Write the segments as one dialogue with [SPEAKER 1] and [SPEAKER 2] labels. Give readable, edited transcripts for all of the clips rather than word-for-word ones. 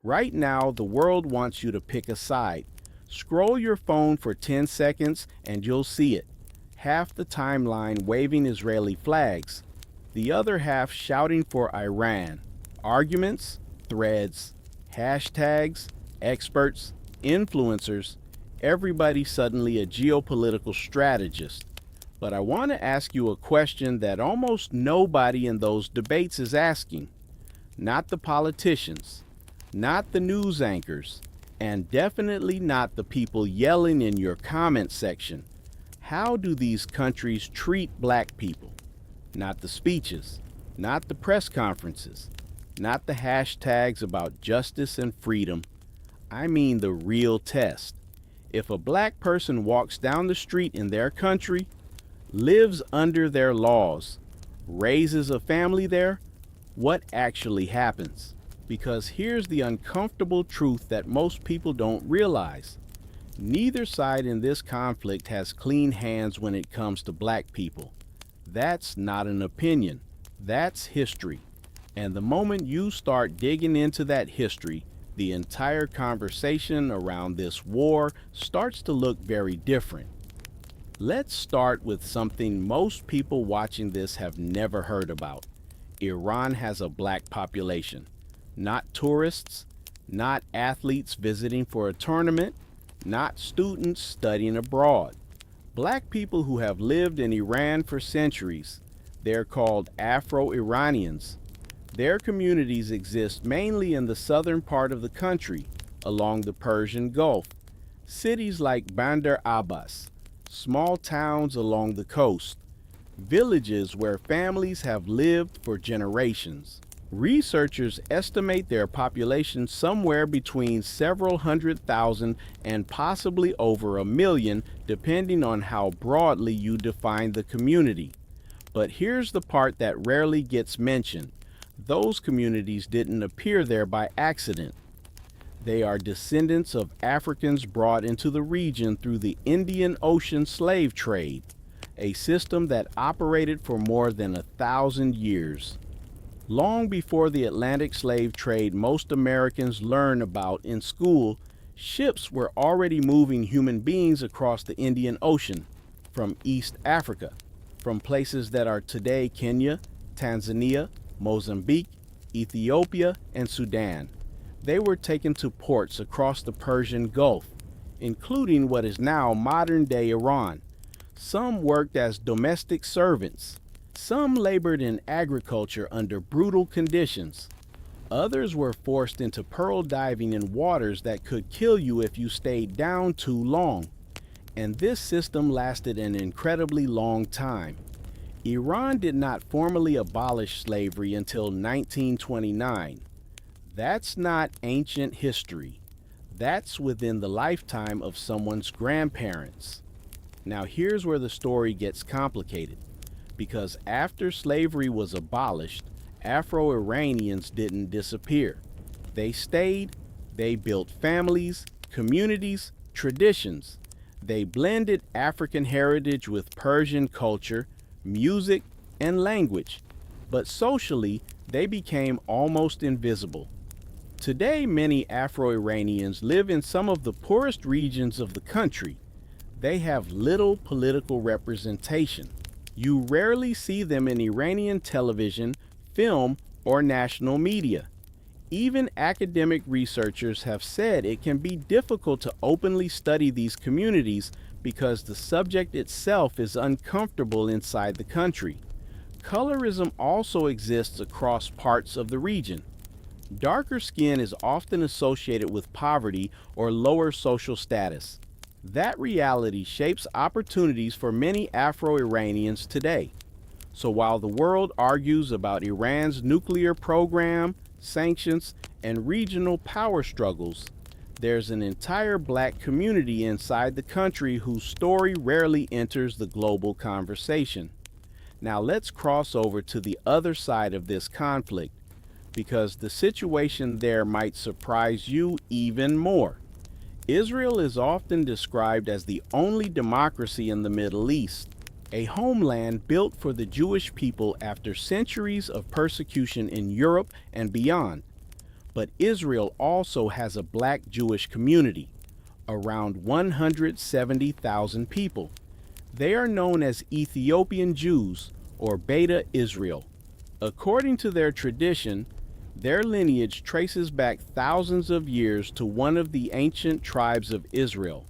[SPEAKER 1] Right now, the world wants you to pick a side. Scroll your phone for 10 seconds and you'll see it. Half the timeline waving Israeli flags, the other half shouting for Iran. Arguments, threads, hashtags, experts, influencers, everybody suddenly a geopolitical strategist. But I want to ask you a question that almost nobody in those debates is asking. Not the politicians, not the news anchors, and definitely not the people yelling in your comment section. How do these countries treat black people? Not the speeches, not the press conferences, not the hashtags about justice and freedom. I mean the real test. If a black person walks down the street in their country, lives under their laws, raises a family there, what actually happens? Because here's the uncomfortable truth that most people don't realize. Neither side in this conflict has clean hands when it comes to black people. That's not an opinion. That's history. And the moment you start digging into that history, the entire conversation around this war starts to look very different. Let's start with something most people watching this have never heard about. Iran has a black population. Not tourists, not athletes visiting for a tournament, not students studying abroad. Black people who have lived in Iran for centuries. They're called Afro-Iranians. Their communities exist mainly in the southern part of the country, along the Persian Gulf. Cities like Bandar Abbas, small towns along the coast, villages where families have lived for generations. Researchers estimate their population somewhere between several 100,000 and possibly over 1 million, depending on how broadly you define the community. But here's the part that rarely gets mentioned. Those communities didn't appear there by accident. They are descendants of Africans brought into the region through the Indian Ocean slave trade, a system that operated for more than 1,000 years. Long before the Atlantic slave trade most Americans learn about in school, ships were already moving human beings across the Indian Ocean from East Africa, from places that are today Kenya, Tanzania, Mozambique, Ethiopia, and Sudan. They were taken to ports across the Persian Gulf, including what is now modern-day Iran. Some worked as domestic servants. Some labored in agriculture under brutal conditions. Others were forced into pearl diving in waters that could kill you if you stayed down too long. And this system lasted an incredibly long time. Iran did not formally abolish slavery until 1929. That's not ancient history. That's within the lifetime of someone's grandparents. Now here's where the story gets complicated. Because after slavery was abolished, Afro-Iranians didn't disappear. They stayed, they built families, communities, traditions. They blended African heritage with Persian culture, music, and language. But socially, they became almost invisible. Today, many Afro-Iranians live in some of the poorest regions of the country. They have little political representation. You rarely see them in Iranian television, film, or national media. Even academic researchers have said it can be difficult to openly study these communities because the subject itself is uncomfortable inside the country. Colorism also exists across parts of the region. Darker skin is often associated with poverty or lower social status. That reality shapes opportunities for many Afro-Iranians today. So while the world argues about Iran's nuclear program, sanctions, and regional power struggles, there's an entire black community inside the country whose story rarely enters the global conversation. Now let's cross over to the other side of this conflict, because the situation there might surprise you even more. Israel is often described as the only democracy in the Middle East, a homeland built for the Jewish people after centuries of persecution in Europe and beyond. But Israel also has a black Jewish community, around 170,000 people. They are known as Ethiopian Jews, or Beta Israel. According to their tradition, their lineage traces back thousands of years to one of the ancient tribes of Israel.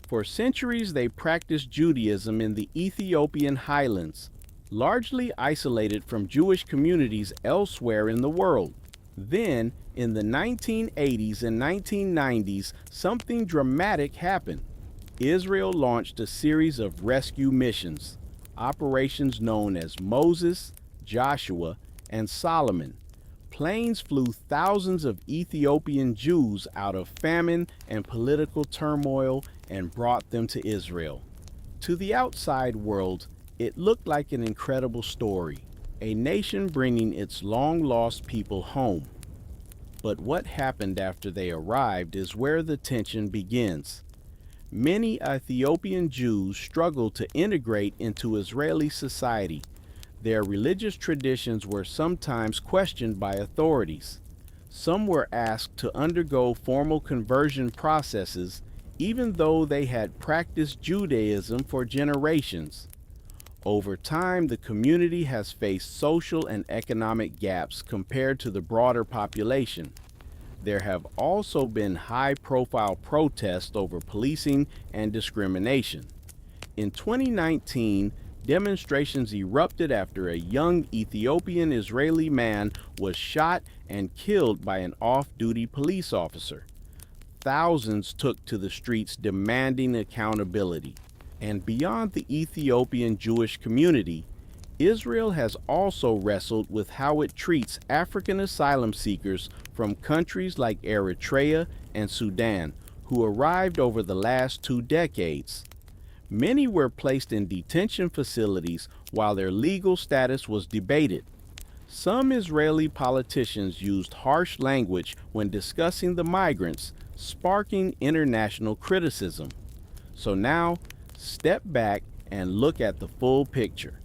[SPEAKER 1] For centuries, they practiced Judaism in the Ethiopian highlands, largely isolated from Jewish communities elsewhere in the world. Then, in the 1980s and 1990s, something dramatic happened. Israel launched a series of rescue missions, operations known as Moses, Joshua, and Solomon. Planes flew thousands of Ethiopian Jews out of famine and political turmoil and brought them to Israel. To the outside world, it looked like an incredible story, a nation bringing its long-lost people home. But what happened after they arrived is where the tension begins. Many Ethiopian Jews struggled to integrate into Israeli society. Their religious traditions were sometimes questioned by authorities. Some were asked to undergo formal conversion processes, even though they had practiced Judaism for generations. Over time, the community has faced social and economic gaps compared to the broader population. There have also been high-profile protests over policing and discrimination. In 2019, demonstrations erupted after a young Ethiopian Israeli man was shot and killed by an off-duty police officer. Thousands took to the streets demanding accountability. And beyond the Ethiopian Jewish community, Israel has also wrestled with how it treats African asylum seekers from countries like Eritrea and Sudan, who arrived over the last 2 decades. Many were placed in detention facilities while their legal status was debated. Some Israeli politicians used harsh language when discussing the migrants, sparking international criticism. So now, step back and look at the full picture.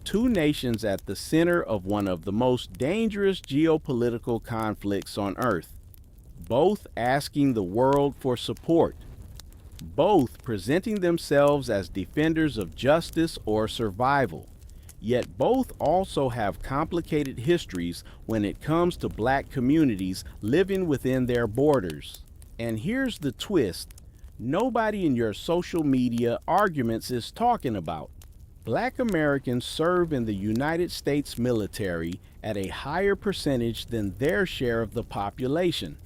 [SPEAKER 1] 2 nations at the center of one of the most dangerous geopolitical conflicts on Earth, both asking the world for support, both presenting themselves as defenders of justice or survival, yet both also have complicated histories when it comes to black communities living within their borders. And here's the twist: nobody in your social media arguments is talking about Black Americans serve in the United States military at a higher percentage than their share of the population,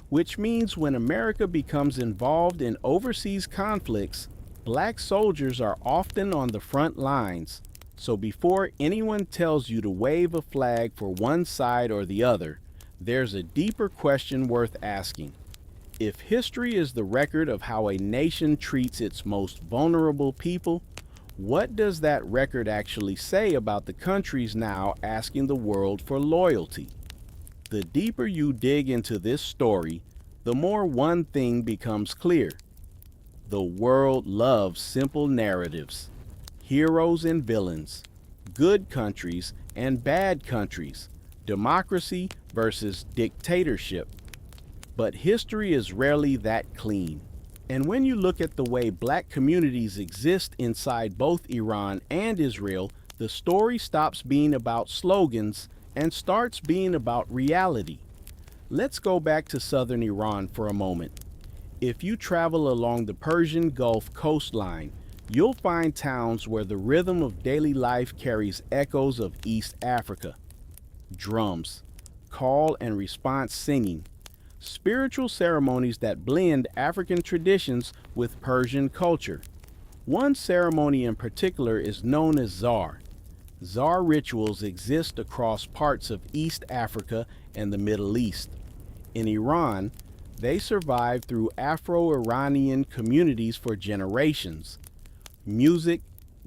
[SPEAKER 1] which means when America becomes involved in overseas conflicts, black soldiers are often on the front lines. So before anyone tells you to wave a flag for one side or the other, there's a deeper question worth asking. If history is the record of how a nation treats its most vulnerable people, what does that record actually say about the countries now asking the world for loyalty? The deeper you dig into this story, the more one thing becomes clear. The world loves simple narratives, heroes and villains, good countries and bad countries, democracy versus dictatorship. But history is rarely that clean. And when you look at the way black communities exist inside both Iran and Israel, the story stops being about slogans and starts being about reality. Let's go back to southern Iran for a moment. If you travel along the Persian Gulf coastline, you'll find towns where the rhythm of daily life carries echoes of East Africa. Drums, call and response singing, spiritual ceremonies that blend African traditions with Persian culture. One ceremony in particular is known as Zar. Zar rituals exist across parts of East Africa and the Middle East. In Iran, they survived through Afro-Iranian communities for generations. Music,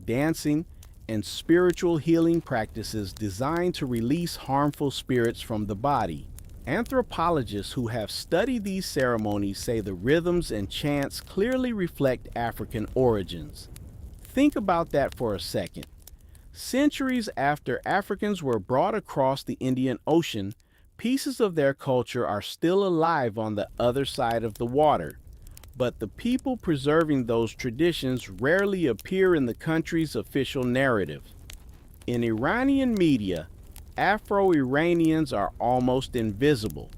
[SPEAKER 1] dancing, and spiritual healing practices designed to release harmful spirits from the body. Anthropologists who have studied these ceremonies say the rhythms and chants clearly reflect African origins. Think about that for a second. Centuries after Africans were brought across the Indian Ocean, Pieces of their culture are still alive on the other side of the water, but the people preserving those traditions rarely appear in the country's official narrative. In Iranian media, Afro-Iranians are almost invisible.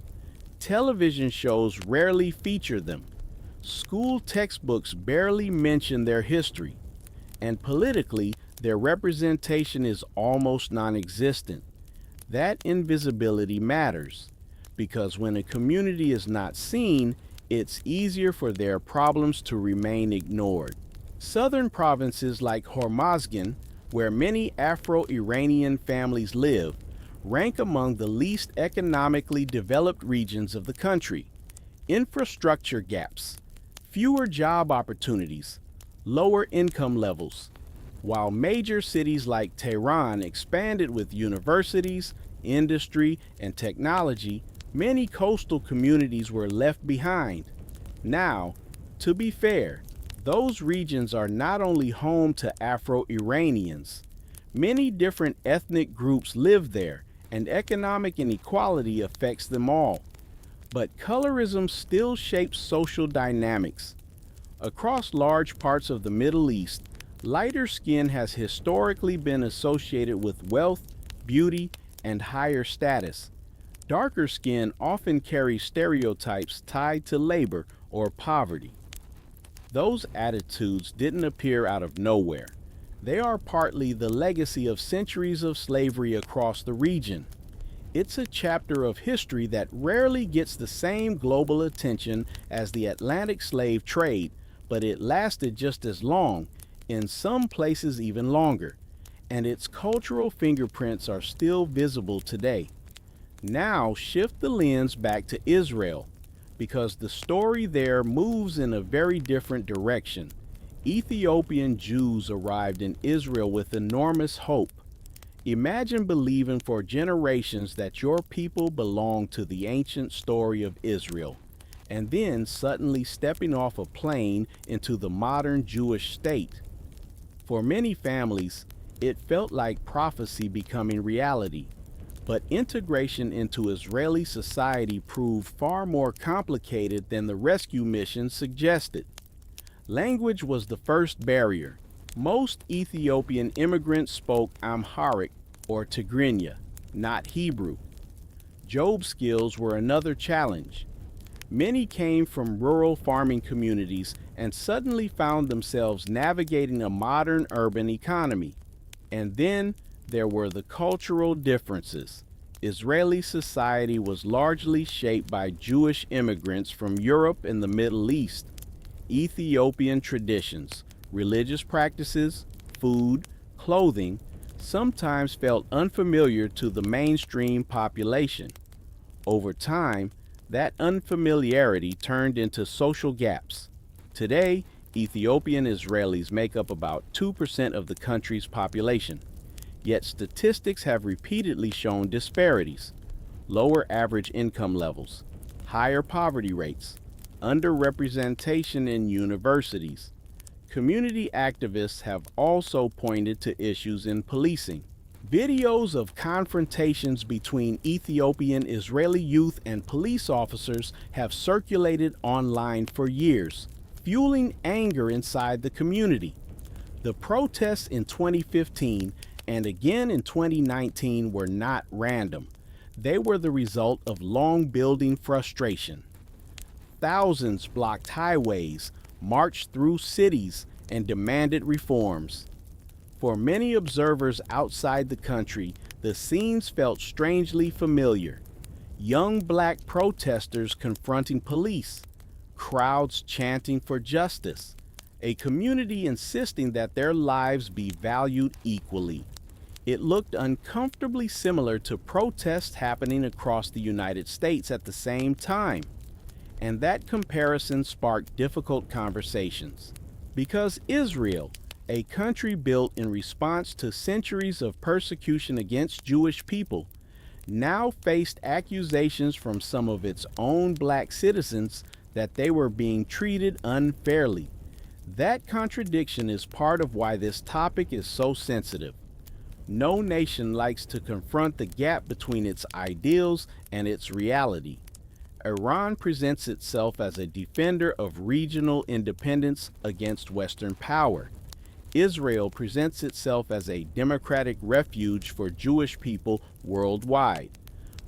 [SPEAKER 1] Television shows rarely feature them. School textbooks barely mention their history. And politically, their representation is almost non-existent. That invisibility matters, because when a community is not seen, it's easier for their problems to remain ignored. Southern provinces like Hormozgan, where many Afro-Iranian families live, rank among the least economically developed regions of the country. Infrastructure gaps, fewer job opportunities, lower income levels. While major cities like Tehran expanded with universities, industry, and technology, many coastal communities were left behind. Now, to be fair, those regions are not only home to Afro-Iranians. Many different ethnic groups live there, and economic inequality affects them all. But colorism still shapes social dynamics. Across large parts of the Middle East, lighter skin has historically been associated with wealth, beauty, and higher status. Darker skin often carries stereotypes tied to labor or poverty. Those attitudes didn't appear out of nowhere. They are partly the legacy of centuries of slavery across the region. It's a chapter of history that rarely gets the same global attention as the Atlantic slave trade, but it lasted just as long, in some places even longer, and its cultural fingerprints are still visible today. Now shift the lens back to Israel, because the story there moves in a very different direction. Ethiopian Jews arrived in Israel with enormous hope. Imagine believing for generations that your people belong to the ancient story of Israel, and then suddenly stepping off a plane into the modern Jewish state. For many families, it felt like prophecy becoming reality, but integration into Israeli society proved far more complicated than the rescue mission suggested. Language was the first barrier. Most Ethiopian immigrants spoke Amharic or Tigrinya, not Hebrew. Job skills were another challenge. Many came from rural farming communities and suddenly found themselves navigating a modern urban economy. And then there were the cultural differences. Israeli society was largely shaped by Jewish immigrants from Europe and the Middle East. Ethiopian traditions, religious practices, food, clothing, sometimes felt unfamiliar to the mainstream population. Over time, that unfamiliarity turned into social gaps. Today, Ethiopian Israelis make up about 2% of the country's population. Yet statistics have repeatedly shown disparities: lower average income levels, higher poverty rates, underrepresentation in universities. Community activists have also pointed to issues in policing. Videos of confrontations between Ethiopian Israeli youth and police officers have circulated online for years, fueling anger inside the community. The protests in 2015 and again in 2019 were not random. They were the result of long-building frustration. Thousands blocked highways, marched through cities, and demanded reforms. For many observers outside the country, the scenes felt strangely familiar. Young black protesters confronting police, crowds chanting for justice, a community insisting that their lives be valued equally. It looked uncomfortably similar to protests happening across the United States at the same time. And that comparison sparked difficult conversations. Because Israel, a country built in response to centuries of persecution against Jewish people, now faced accusations from some of its own black citizens that they were being treated unfairly. That contradiction is part of why this topic is so sensitive. No nation likes to confront the gap between its ideals and its reality. Iran presents itself as a defender of regional independence against Western power. Israel presents itself as a democratic refuge for Jewish people worldwide.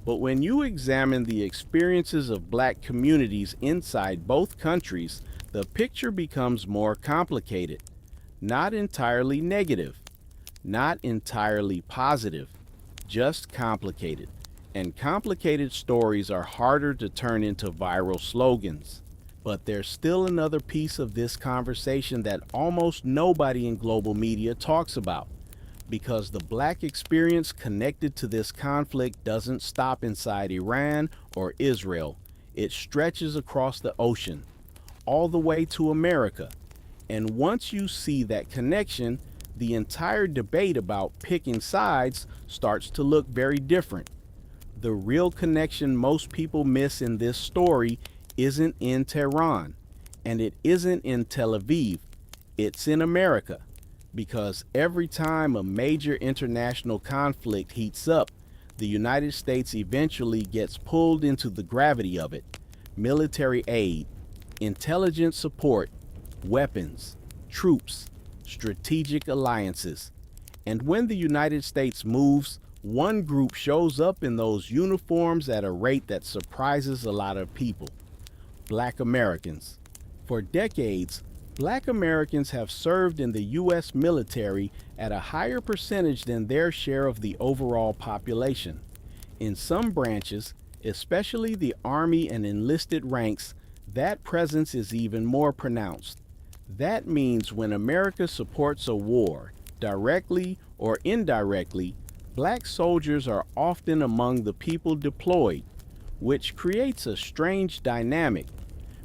[SPEAKER 1] But when you examine the experiences of black communities inside both countries, the picture becomes more complicated. Not entirely negative, not entirely positive, just complicated. And complicated stories are harder to turn into viral slogans. But there's still another piece of this conversation that almost nobody in global media talks about, because the black experience connected to this conflict doesn't stop inside Iran or Israel. It stretches across the ocean, all the way to America. And once you see that connection, the entire debate about picking sides starts to look very different. The real connection most people miss in this story isn't in Tehran, and it isn't in Tel Aviv. It's in America, because every time a major international conflict heats up, the United States eventually gets pulled into the gravity of it. Military aid, intelligence support, weapons, troops, strategic alliances. And when the United States moves, one group shows up in those uniforms at a rate that surprises a lot of people. Black Americans. For decades, Black Americans have served in the U.S. military at a higher percentage than their share of the overall population. In some branches, especially the Army and enlisted ranks, that presence is even more pronounced. That means when America supports a war, directly or indirectly, black soldiers are often among the people deployed, which creates a strange dynamic,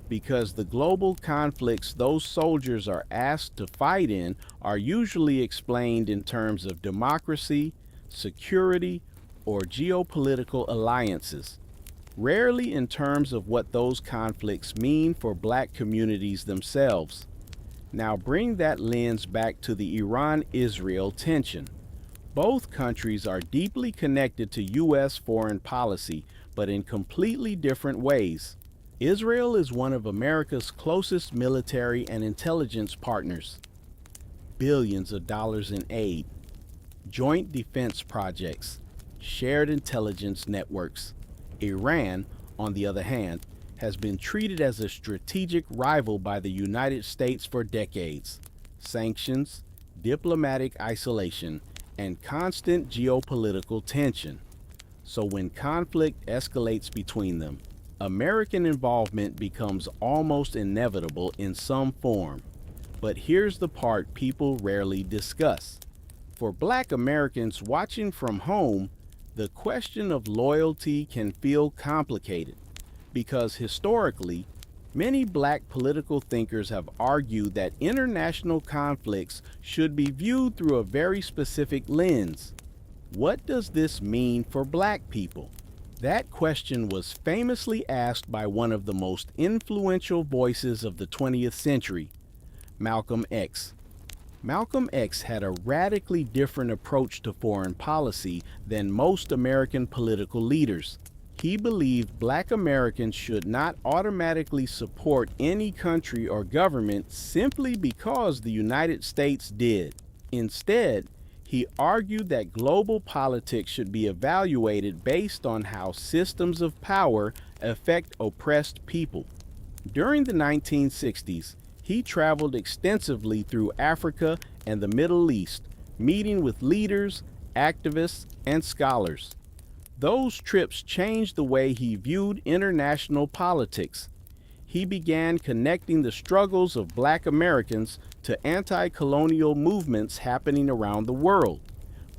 [SPEAKER 1] because the global conflicts those soldiers are asked to fight in are usually explained in terms of democracy, security, or geopolitical alliances, rarely in terms of what those conflicts mean for black communities themselves. Now bring that lens back to the Iran-Israel tension. Both countries are deeply connected to U.S. foreign policy, but in completely different ways. Israel is one of America's closest military and intelligence partners. Billions of dollars in aid, joint defense projects, shared intelligence networks. Iran, on the other hand, has been treated as a strategic rival by the United States for decades. Sanctions, diplomatic isolation, and constant geopolitical tension. So when conflict escalates between them, American involvement becomes almost inevitable in some form. But here's the part people rarely discuss. For Black Americans watching from home, the question of loyalty can feel complicated, because historically, many black political thinkers have argued that international conflicts should be viewed through a very specific lens. What does this mean for black people? That question was famously asked by one of the most influential voices of the 20th century, Malcolm X. Malcolm X had a radically different approach to foreign policy than most American political leaders. He believed Black Americans should not automatically support any country or government simply because the United States did. Instead, he argued that global politics should be evaluated based on how systems of power affect oppressed people. During the 1960s, he traveled extensively through Africa and the Middle East, meeting with leaders, activists, and scholars. Those trips changed the way he viewed international politics. He began connecting the struggles of Black Americans to anti-colonial movements happening around the world.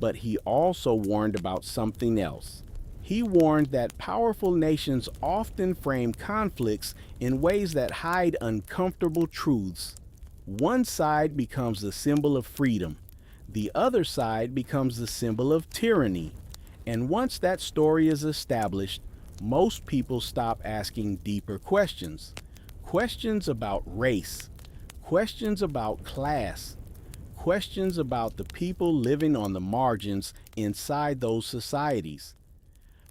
[SPEAKER 1] But he also warned about something else. He warned that powerful nations often frame conflicts in ways that hide uncomfortable truths. One side becomes the symbol of freedom. The other side becomes the symbol of tyranny. And once that story is established, most people stop asking deeper questions. Questions about race, questions about class, questions about the people living on the margins inside those societies.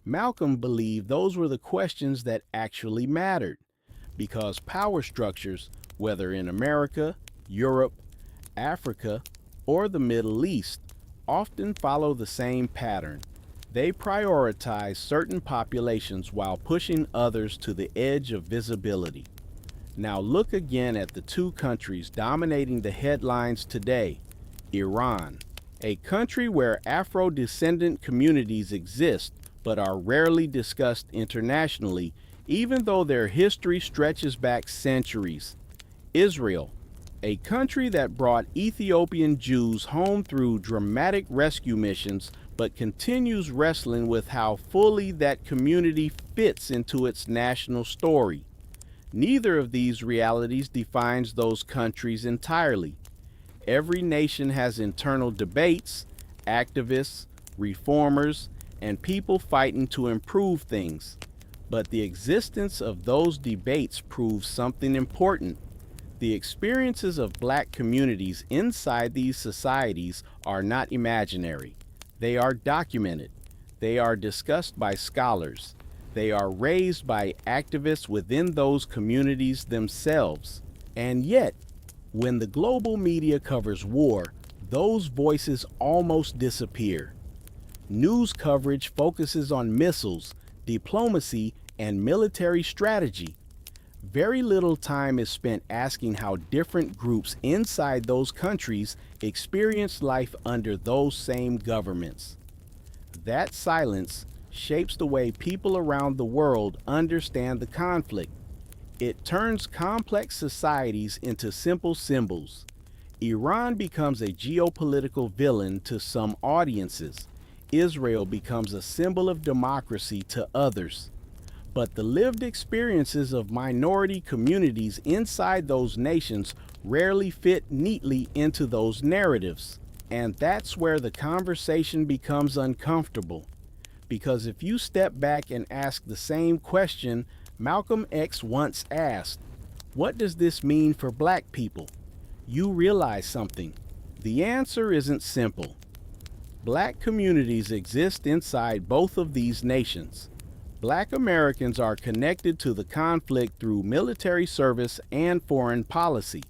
[SPEAKER 1] Malcolm believed those were the questions that actually mattered, because power structures, whether in America, Europe, Africa, or the Middle East, often follow the same pattern. They prioritize certain populations while pushing others to the edge of visibility. Now look again at the two countries dominating the headlines today. Iran, a country where Afro-descendant communities exist but are rarely discussed internationally, even though their history stretches back centuries. Israel, a country that brought Ethiopian Jews home through dramatic rescue missions, but continues wrestling with how fully that community fits into its national story. Neither of these realities defines those countries entirely. Every nation has internal debates, activists, reformers, and people fighting to improve things. But the existence of those debates proves something important. The experiences of black communities inside these societies are not imaginary. They are documented. They are discussed by scholars. They are raised by activists within those communities themselves. And yet, when the global media covers war, those voices almost disappear. News coverage focuses on missiles, diplomacy, and military strategy. Very little time is spent asking how different groups inside those countries experience life under those same governments. That silence shapes the way people around the world understand the conflict. It turns complex societies into simple symbols. Iran becomes a geopolitical villain to some audiences. Israel becomes a symbol of democracy to others. But the lived experiences of minority communities inside those nations rarely fit neatly into those narratives. And that's where the conversation becomes uncomfortable. Because if you step back and ask the same question Malcolm X once asked, what does this mean for black people? You realize something. The answer isn't simple. Black communities exist inside both of these nations. Black Americans are connected to the conflict through military service and foreign policy,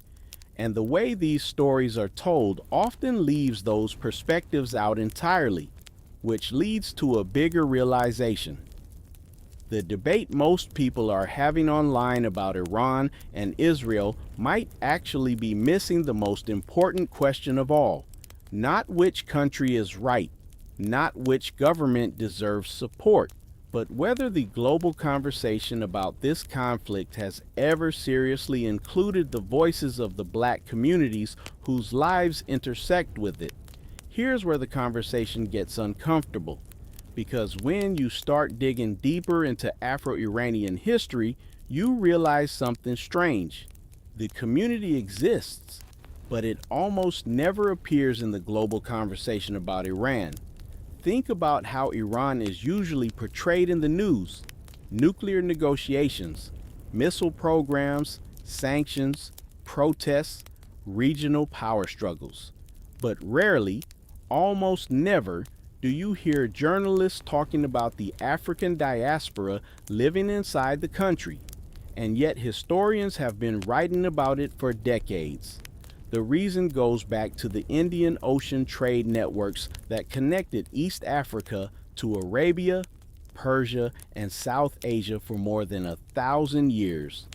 [SPEAKER 1] and the way these stories are told often leaves those perspectives out entirely, which leads to a bigger realization. The debate most people are having online about Iran and Israel might actually be missing the most important question of all. Not which country is right, not which government deserves support, but whether the global conversation about this conflict has ever seriously included the voices of the black communities whose lives intersect with it. Here's where the conversation gets uncomfortable, because when you start digging deeper into Afro-Iranian history, you realize something strange. The community exists, but it almost never appears in the global conversation about Iran. Think about how Iran is usually portrayed in the news: nuclear negotiations, missile programs, sanctions, protests, regional power struggles. But rarely, almost never, do you hear journalists talking about the African diaspora living inside the country. And yet historians have been writing about it for decades. The reason goes back to the Indian Ocean trade networks that connected East Africa to Arabia, Persia, and South Asia for more than 1,000 years.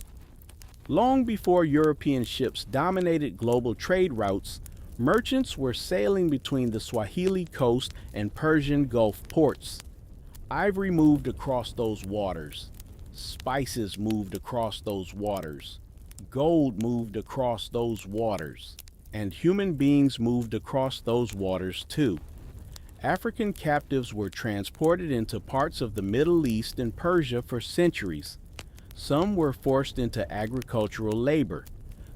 [SPEAKER 1] Long before European ships dominated global trade routes, merchants were sailing between the Swahili coast and Persian Gulf ports. Ivory moved across those waters. Spices moved across those waters. Gold moved across those waters, and human beings moved across those waters too. African captives were transported into parts of the Middle East and Persia for centuries. Some were forced into agricultural labor.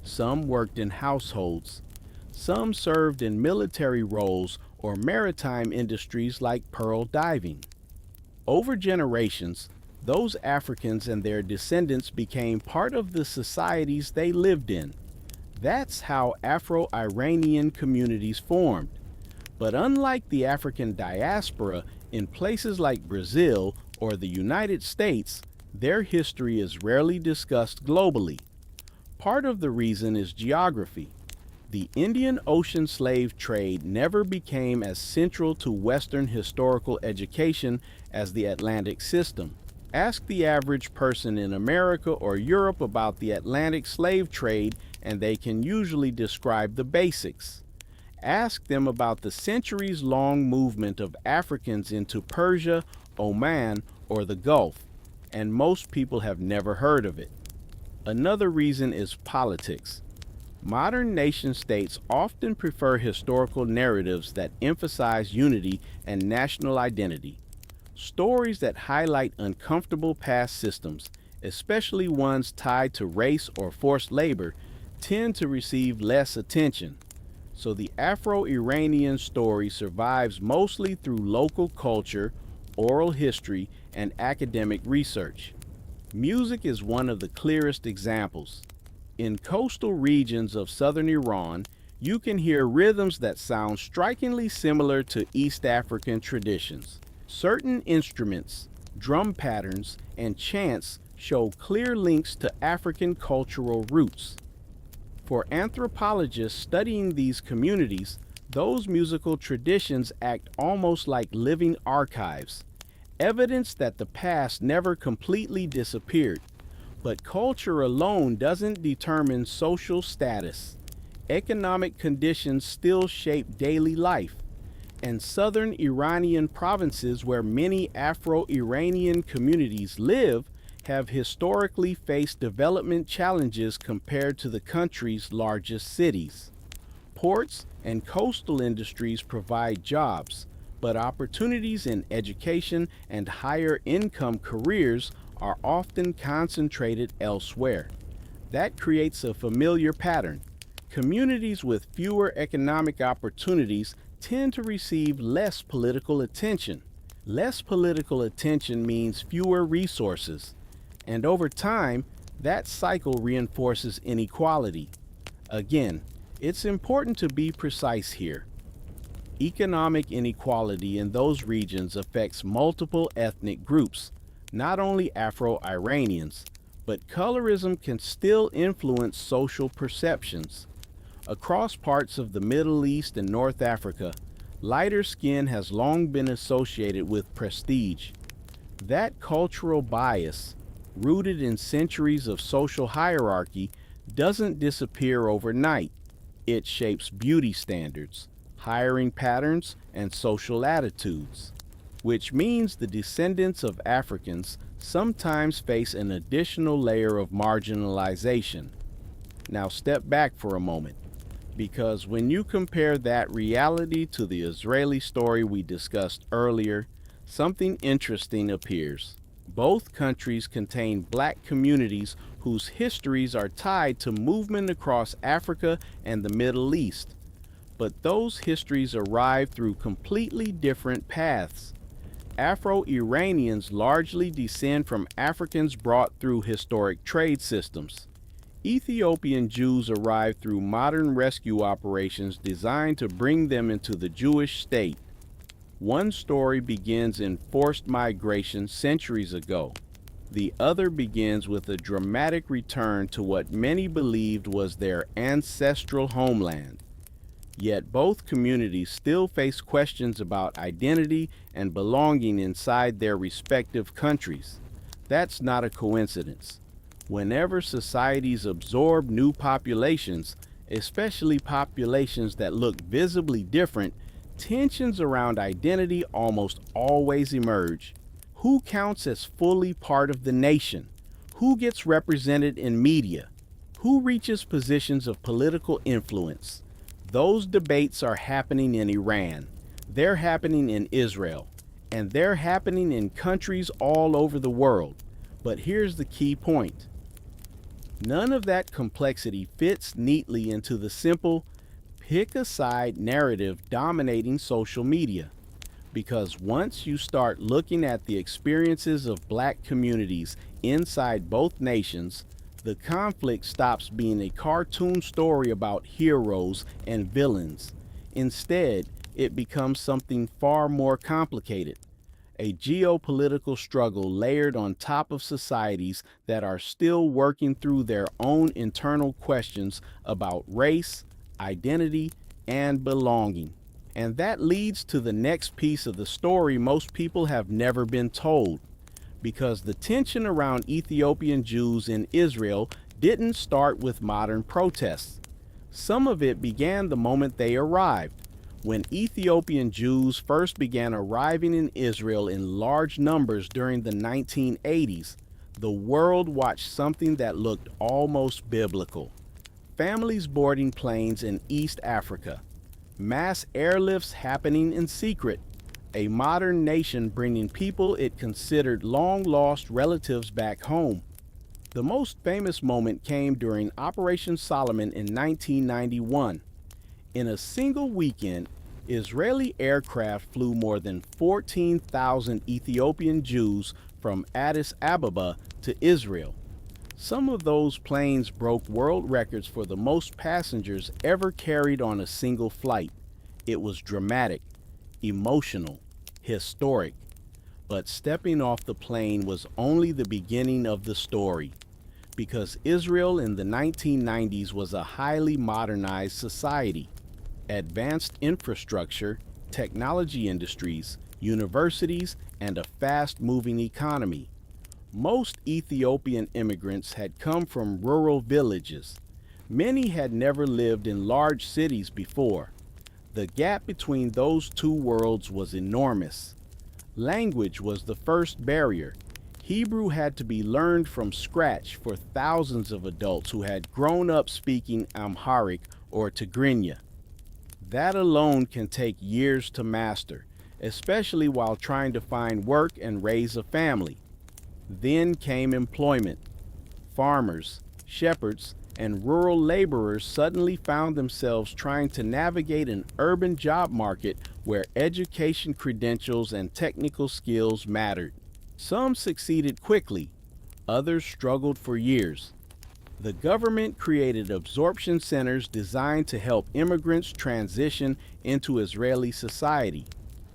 [SPEAKER 1] Some worked in households. Some served in military roles or maritime industries like pearl diving. Over generations, those Africans and their descendants became part of the societies they lived in. That's how Afro-Iranian communities formed. But unlike the African diaspora in places like Brazil or the United States, their history is rarely discussed globally. Part of the reason is geography. The Indian Ocean slave trade never became as central to Western historical education as the Atlantic system. Ask the average person in America or Europe about the Atlantic slave trade, and they can usually describe the basics. Ask them about the centuries-long movement of Africans into Persia, Oman, or the Gulf, and most people have never heard of it. Another reason is politics. Modern nation-states often prefer historical narratives that emphasize unity and national identity. Stories that highlight uncomfortable past systems, especially ones tied to race or forced labor, tend to receive less attention. So the Afro-Iranian story survives mostly through local culture, oral history, and academic research. Music is one of the clearest examples. In coastal regions of southern Iran, you can hear rhythms that sound strikingly similar to East African traditions. Certain instruments, drum patterns, and chants show clear links to African cultural roots. For anthropologists studying these communities, those musical traditions act almost like living archives, evidence that the past never completely disappeared. But culture alone doesn't determine social status. Economic conditions still shape daily life, and southern Iranian provinces where many Afro-Iranian communities live have historically faced development challenges compared to the country's largest cities. Ports and coastal industries provide jobs, but opportunities in education and higher income careers are often concentrated elsewhere. That creates a familiar pattern. Communities with fewer economic opportunities tend to receive less political attention. Less political attention means fewer resources. And over time, that cycle reinforces inequality. Again, it's important to be precise here. Economic inequality in those regions affects multiple ethnic groups, not only Afro-Iranians, but colorism can still influence social perceptions. Across parts of the Middle East and North Africa, lighter skin has long been associated with prestige. That cultural bias, rooted in centuries of social hierarchy, doesn't disappear overnight. It shapes beauty standards, hiring patterns, and social attitudes, which means the descendants of Africans sometimes face an additional layer of marginalization. Now step back for a moment, because when you compare that reality to the Israeli story we discussed earlier, something interesting appears. Both countries contain black communities whose histories are tied to movement across Africa and the Middle East. But those histories arrive through completely different paths. Afro-Iranians largely descend from Africans brought through historic trade systems. Ethiopian Jews arrived through modern rescue operations designed to bring them into the Jewish state. One story begins in forced migration centuries ago. The other begins with a dramatic return to what many believed was their ancestral homeland. Yet both communities still face questions about identity and belonging inside their respective countries. That's not a coincidence. Whenever societies absorb new populations, especially populations that look visibly different, tensions around identity almost always emerge. Who counts as fully part of the nation? Who gets represented in media? Who reaches positions of political influence? Those debates are happening in Iran. They're happening in Israel. And they're happening in countries all over the world. But here's the key point. None of that complexity fits neatly into the simple pick a side narrative dominating social media. Because once you start looking at the experiences of black communities inside both nations, The conflict stops being a cartoon story about heroes and villains. Instead, it becomes something far more complicated, a geopolitical struggle layered on top of societies that are still working through their own internal questions about race, identity, and belonging. And that leads to the next piece of the story most people have never been told. Because the tension around Ethiopian Jews in Israel didn't start with modern protests. Some of it began the moment they arrived. When Ethiopian Jews first began arriving in Israel in large numbers during the 1980s, the world watched something that looked almost biblical. Families boarding planes in East Africa, mass airlifts happening in secret, a modern nation bringing people it considered long-lost relatives back home. The most famous moment came during Operation Solomon in 1991. In a single weekend, Israeli aircraft flew more than 14,000 Ethiopian Jews from Addis Ababa to Israel. Some of those planes broke world records for the most passengers ever carried on a single flight. It was dramatic, emotional, historic. But stepping off the plane was only the beginning of the story, because Israel in the 1990s was a highly modernized society. Advanced infrastructure, technology industries, universities, and a fast-moving economy. Most Ethiopian immigrants had come from rural villages. Many had never lived in large cities before. The gap between those two worlds was enormous. Language was the first barrier. Hebrew had to be learned from scratch for thousands of adults who had grown up speaking Amharic or Tigrinya. That alone can take years to master, especially while trying to find work and raise a family. Then came employment. Farmers, shepherds, and rural laborers suddenly found themselves trying to navigate an urban job market where education credentials and technical skills mattered. Some succeeded quickly, others struggled for years. The government created absorption centers designed to help immigrants transition into Israeli society.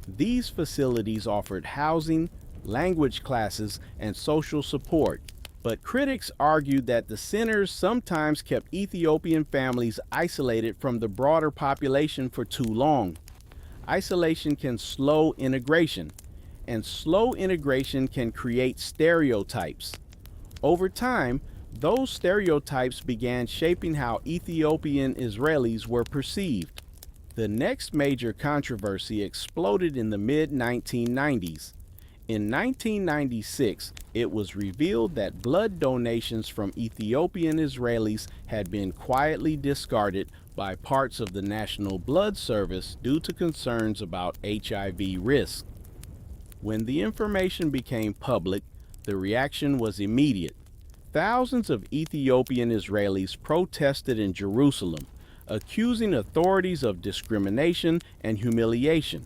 [SPEAKER 1] These facilities offered housing, language classes, and social support. But critics argued that the centers sometimes kept Ethiopian families isolated from the broader population for too long. Isolation can slow integration, and slow integration can create stereotypes. Over time, those stereotypes began shaping how Ethiopian Israelis were perceived. The next major controversy exploded in the mid-1990s. In 1996, it was revealed that blood donations from Ethiopian Israelis had been quietly discarded by parts of the National Blood Service due to concerns about HIV risk. When the information became public, the reaction was immediate. Thousands of Ethiopian Israelis protested in Jerusalem, accusing authorities of discrimination and humiliation.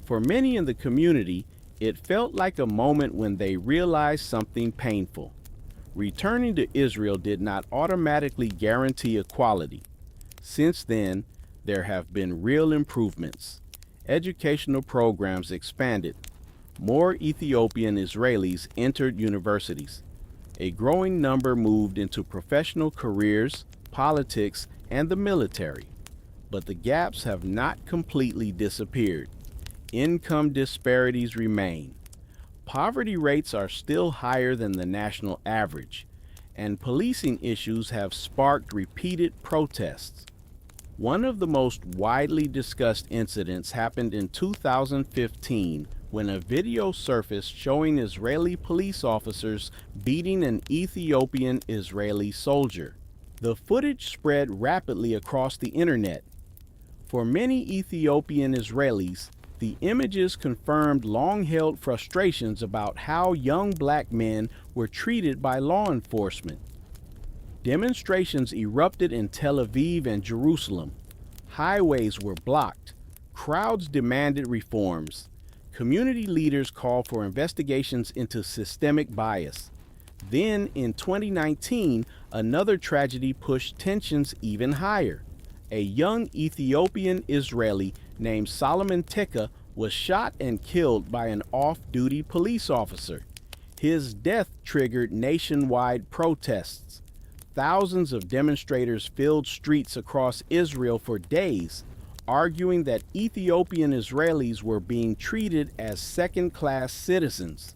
[SPEAKER 1] For many in the community, it felt like a moment when they realized something painful. Returning to Israel did not automatically guarantee equality. Since then, there have been real improvements. Educational programs expanded. More Ethiopian Israelis entered universities. A growing number moved into professional careers, politics, and the military. But the gaps have not completely disappeared. Income disparities remain. Poverty rates are still higher than the national average, and policing issues have sparked repeated protests. One of the most widely discussed incidents happened in 2015 when a video surfaced showing Israeli police officers beating an Ethiopian Israeli soldier. The footage spread rapidly across the internet. For many Ethiopian Israelis, the images confirmed long-held frustrations about how young black men were treated by law enforcement. Demonstrations erupted in Tel Aviv and Jerusalem. Highways were blocked. Crowds demanded reforms. Community leaders called for investigations into systemic bias. Then, in 2019, Another tragedy pushed tensions even higher. A young Ethiopian Israeli named Solomon Tekka was shot and killed by an off-duty police officer. His death triggered nationwide protests. Thousands of demonstrators filled streets across Israel for days, arguing that Ethiopian Israelis were being treated as second-class citizens.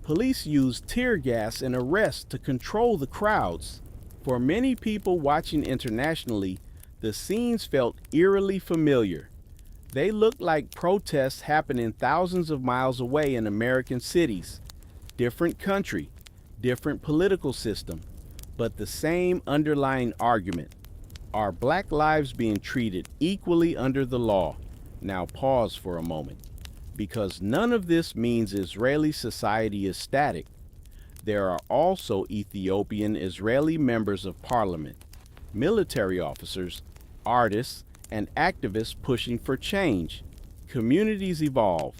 [SPEAKER 1] Police used tear gas and arrests to control the crowds. For many people watching internationally, the scenes felt eerily familiar. They looked like protests happening thousands of miles away in American cities. Different country, different political system, but the same underlying argument. Are black lives being treated equally under the law? Now pause for a moment, because none of this means Israeli society is static. There are also Ethiopian Israeli members of parliament, military officers, artists, and activists pushing for change. Communities evolve.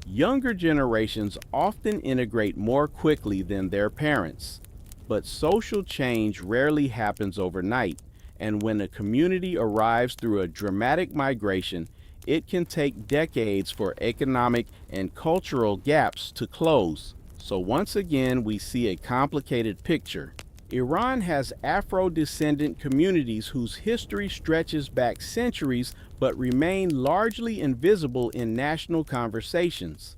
[SPEAKER 1] Younger generations often integrate more quickly than their parents. But social change rarely happens overnight, and when a community arrives through a dramatic migration, it can take decades for economic and cultural gaps to close. So once again, we see a complicated picture. Iran has Afro-descendant communities whose history stretches back centuries but remain largely invisible in national conversations.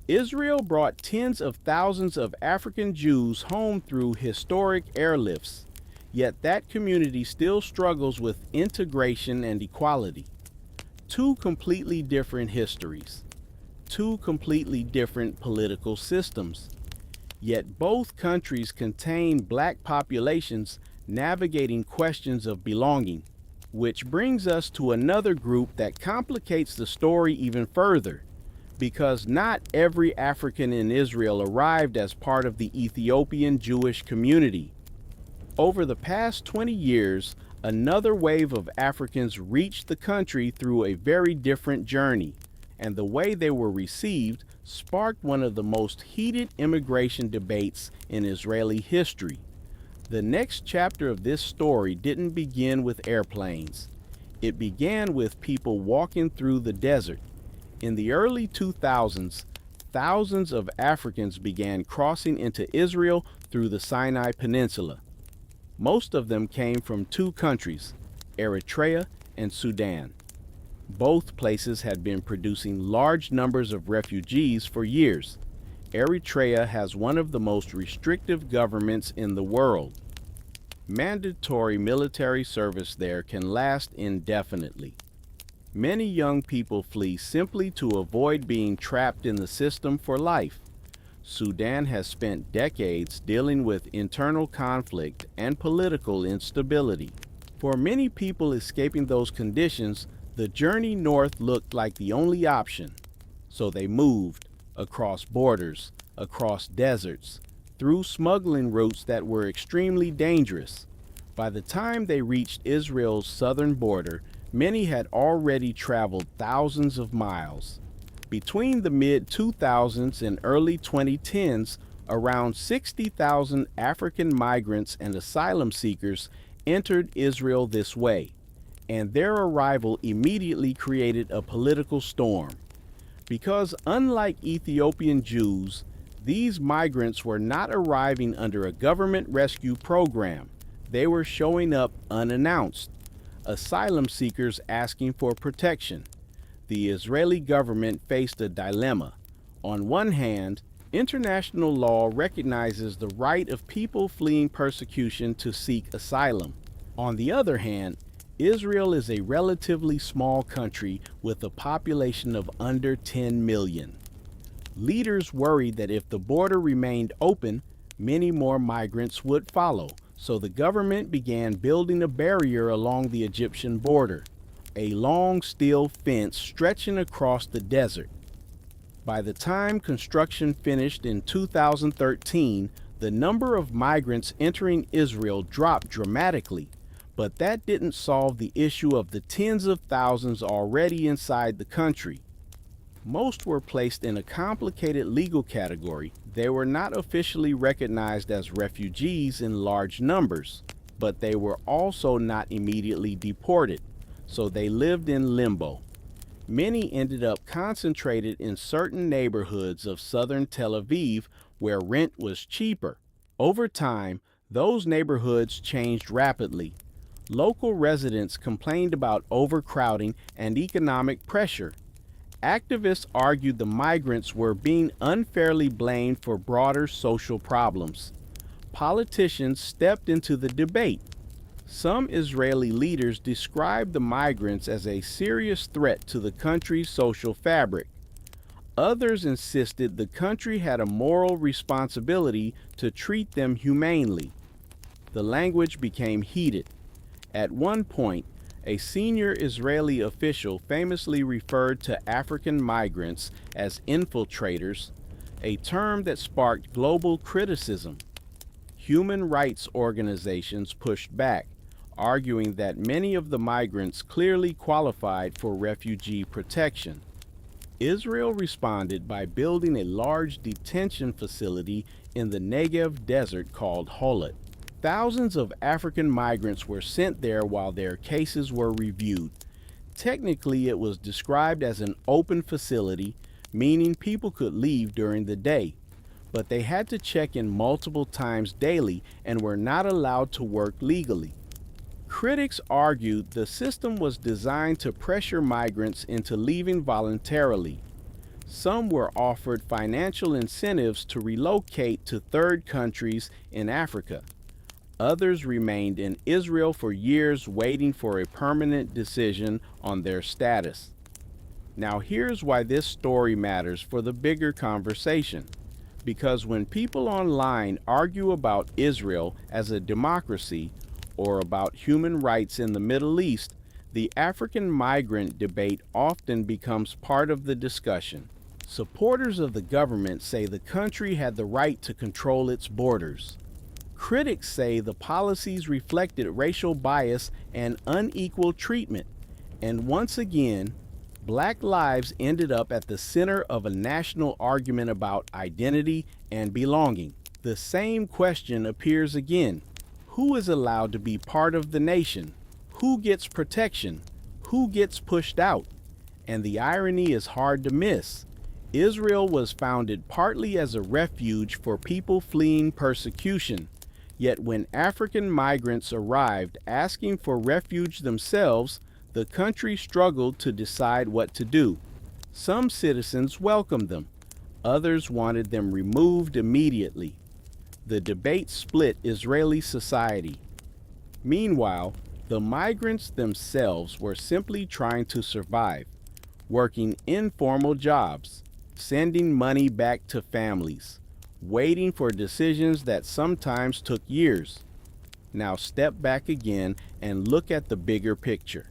[SPEAKER 1] Israel brought tens of thousands of African Jews home through historic airlifts, yet that community still struggles with integration and equality. Two completely different histories, two completely different political systems. Yet both countries contain black populations navigating questions of belonging, which brings us to another group that complicates the story even further, because not every African in Israel arrived as part of the Ethiopian Jewish community. Over the past 20 years, another wave of Africans reached the country through a very different journey, and the way they were received sparked one of the most heated immigration debates in Israeli history. The next chapter of this story didn't begin with airplanes. It began with people walking through the desert. In the early 2000s, thousands of Africans began crossing into Israel through the Sinai Peninsula. Most of them came from two countries, Eritrea and Sudan. Both places had been producing large numbers of refugees for years. Eritrea has one of the most restrictive governments in the world. Mandatory military service there can last indefinitely. Many young people flee simply to avoid being trapped in the system for life. Sudan has spent decades dealing with internal conflict and political instability. For many people escaping those conditions, the journey north looked like the only option. So they moved across borders, across deserts, through smuggling routes that were extremely dangerous. By the time they reached Israel's southern border, many had already traveled thousands of miles. Between the mid-2000s and early 2010s, around 60,000 African migrants and asylum seekers entered Israel this way, and their arrival immediately created a political storm. Because unlike Ethiopian Jews, these migrants were not arriving under a government rescue program. They were showing up unannounced. Asylum seekers asking for protection. The Israeli government faced a dilemma. On one hand, international law recognizes the right of people fleeing persecution to seek asylum. On the other hand, Israel is a relatively small country with a population of under 10 million. Leaders worried that if the border remained open, many more migrants would follow, so the government began building a barrier along the Egyptian border, a long steel fence stretching across the desert. By the time construction finished in 2013, the number of migrants entering Israel dropped dramatically, but that didn't solve the issue of the tens of thousands already inside the country. Most were placed in a complicated legal category. They were not officially recognized as refugees in large numbers, but they were also not immediately deported, so they lived in limbo. Many ended up concentrated in certain neighborhoods of southern Tel Aviv where rent was cheaper. Over time, those neighborhoods changed rapidly. Local residents complained about overcrowding and economic pressure. Activists argued the migrants were being unfairly blamed for broader social problems. Politicians stepped into the debate. Some Israeli leaders described the migrants as a serious threat to the country's social fabric. Others insisted the country had a moral responsibility to treat them humanely. The language became heated. At one point, a senior Israeli official famously referred to African migrants as infiltrators, a term that sparked global criticism. Human rights organizations pushed back, arguing that many of the migrants clearly qualified for refugee protection. Israel responded by building a large detention facility in the Negev desert called Holat. Thousands of African migrants were sent there while their cases were reviewed. Technically, it was described as an open facility, meaning people could leave during the day, but they had to check in multiple times daily and were not allowed to work legally. Critics argued the system was designed to pressure migrants into leaving voluntarily. Some were offered financial incentives to relocate to third countries in Africa. Others remained in Israel for years waiting for a permanent decision on their status. Now here's why this story matters for the bigger conversation. Because when people online argue about Israel as a democracy or about human rights in the Middle East, the African migrant debate often becomes part of the discussion. Supporters of the government say the country had the right to control its borders. Critics say the policies reflected racial bias and unequal treatment. And once again, Black lives ended up at the center of a national argument about identity and belonging. The same question appears again. Who is allowed to be part of the nation? Who gets protection? Who gets pushed out? And the irony is hard to miss. Israel was founded partly as a refuge for people fleeing persecution. Yet when African migrants arrived asking for refuge themselves, the country struggled to decide what to do. Some citizens welcomed them. Others wanted them removed immediately. The debate split Israeli society. Meanwhile, the migrants themselves were simply trying to survive, working informal jobs, sending money back to families, waiting for decisions that sometimes took years. Now step back again and look at the bigger picture.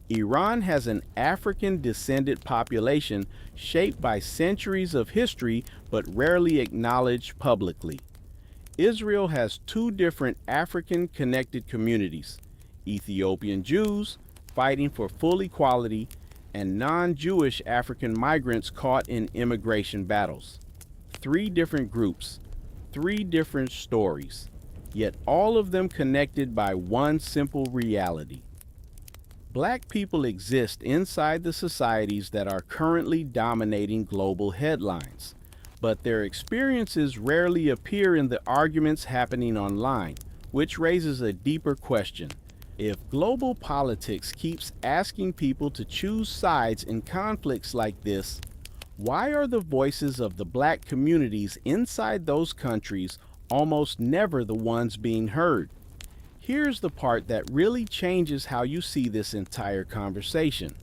[SPEAKER 1] Iran has an African-descended population shaped by centuries of history but rarely acknowledged publicly. Israel has two different African-connected communities, Ethiopian Jews fighting for full equality and non-Jewish African migrants caught in immigration battles. Three different groups, three different stories, yet all of them connected by one simple reality. Black people exist inside the societies that are currently dominating global headlines, but their experiences rarely appear in the arguments happening online, which raises a deeper question. If global politics keeps asking people to choose sides in conflicts like this, why are the voices of the Black communities inside those countries almost never the ones being heard? Here's the part that really changes how you see this entire conversation.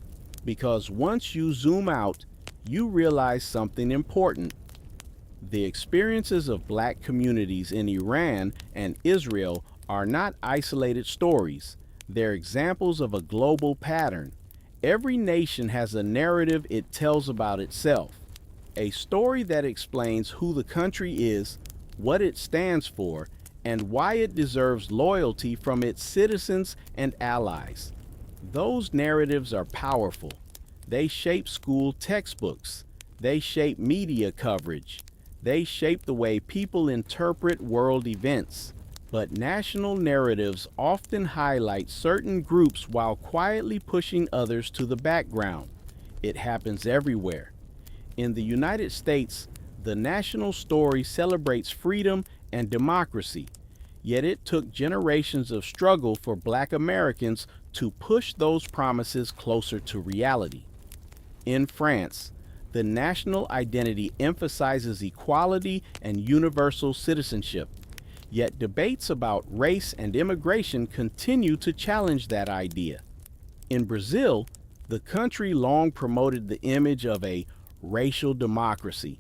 [SPEAKER 1] Because once you zoom out, you realize something important. The experiences of Black communities in Iran and Israel are not isolated stories. They're examples of a global pattern. Every nation has a narrative it tells about itself, a story that explains who the country is, what it stands for, and why it deserves loyalty from its citizens and allies. Those narratives are powerful. They shape school textbooks. They shape media coverage. They shape the way people interpret world events. But national narratives often highlight certain groups while quietly pushing others to the background. It happens everywhere. In the United States, the national story celebrates freedom and democracy, yet it took generations of struggle for Black Americans to push those promises closer to reality. In France, the national identity emphasizes equality and universal citizenship, yet debates about race and immigration continue to challenge that idea. In Brazil, the country long promoted the image of a racial democracy,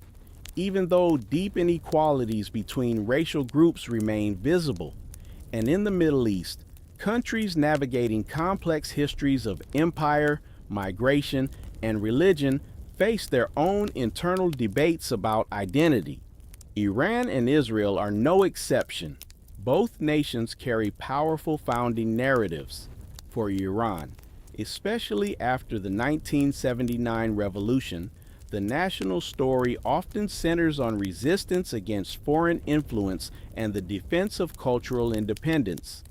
[SPEAKER 1] even though deep inequalities between racial groups remain visible. And in the Middle East, countries navigating complex histories of empire, migration, and religion face their own internal debates about identity. Iran and Israel are no exception. Both nations carry powerful founding narratives. For Iran, especially after the 1979 revolution, the national story often centers on resistance against foreign influence and the defense of cultural independence.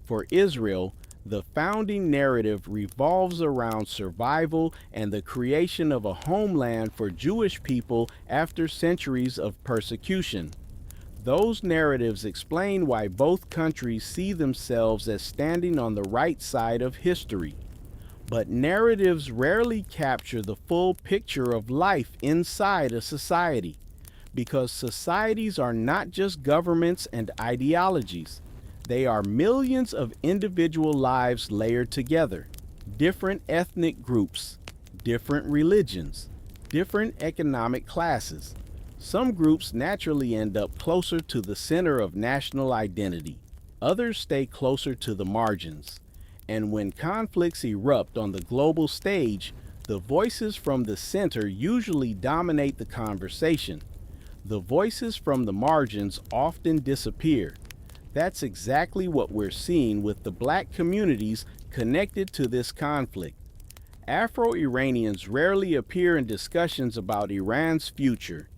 [SPEAKER 1] For Israel, the founding narrative revolves around survival and the creation of a homeland for Jewish people after centuries of persecution. Those narratives explain why both countries see themselves as standing on the right side of history. But narratives rarely capture the full picture of life inside a society, because societies are not just governments and ideologies. They are millions of individual lives layered together, different ethnic groups, different religions, different economic classes. Some groups naturally end up closer to the center of national identity. Others stay closer to the margins. And when conflicts erupt on the global stage, the voices from the center usually dominate the conversation. The voices from the margins often disappear. That's exactly what we're seeing with the Black communities connected to this conflict. Afro-Iranians rarely appear in discussions about Iran's future.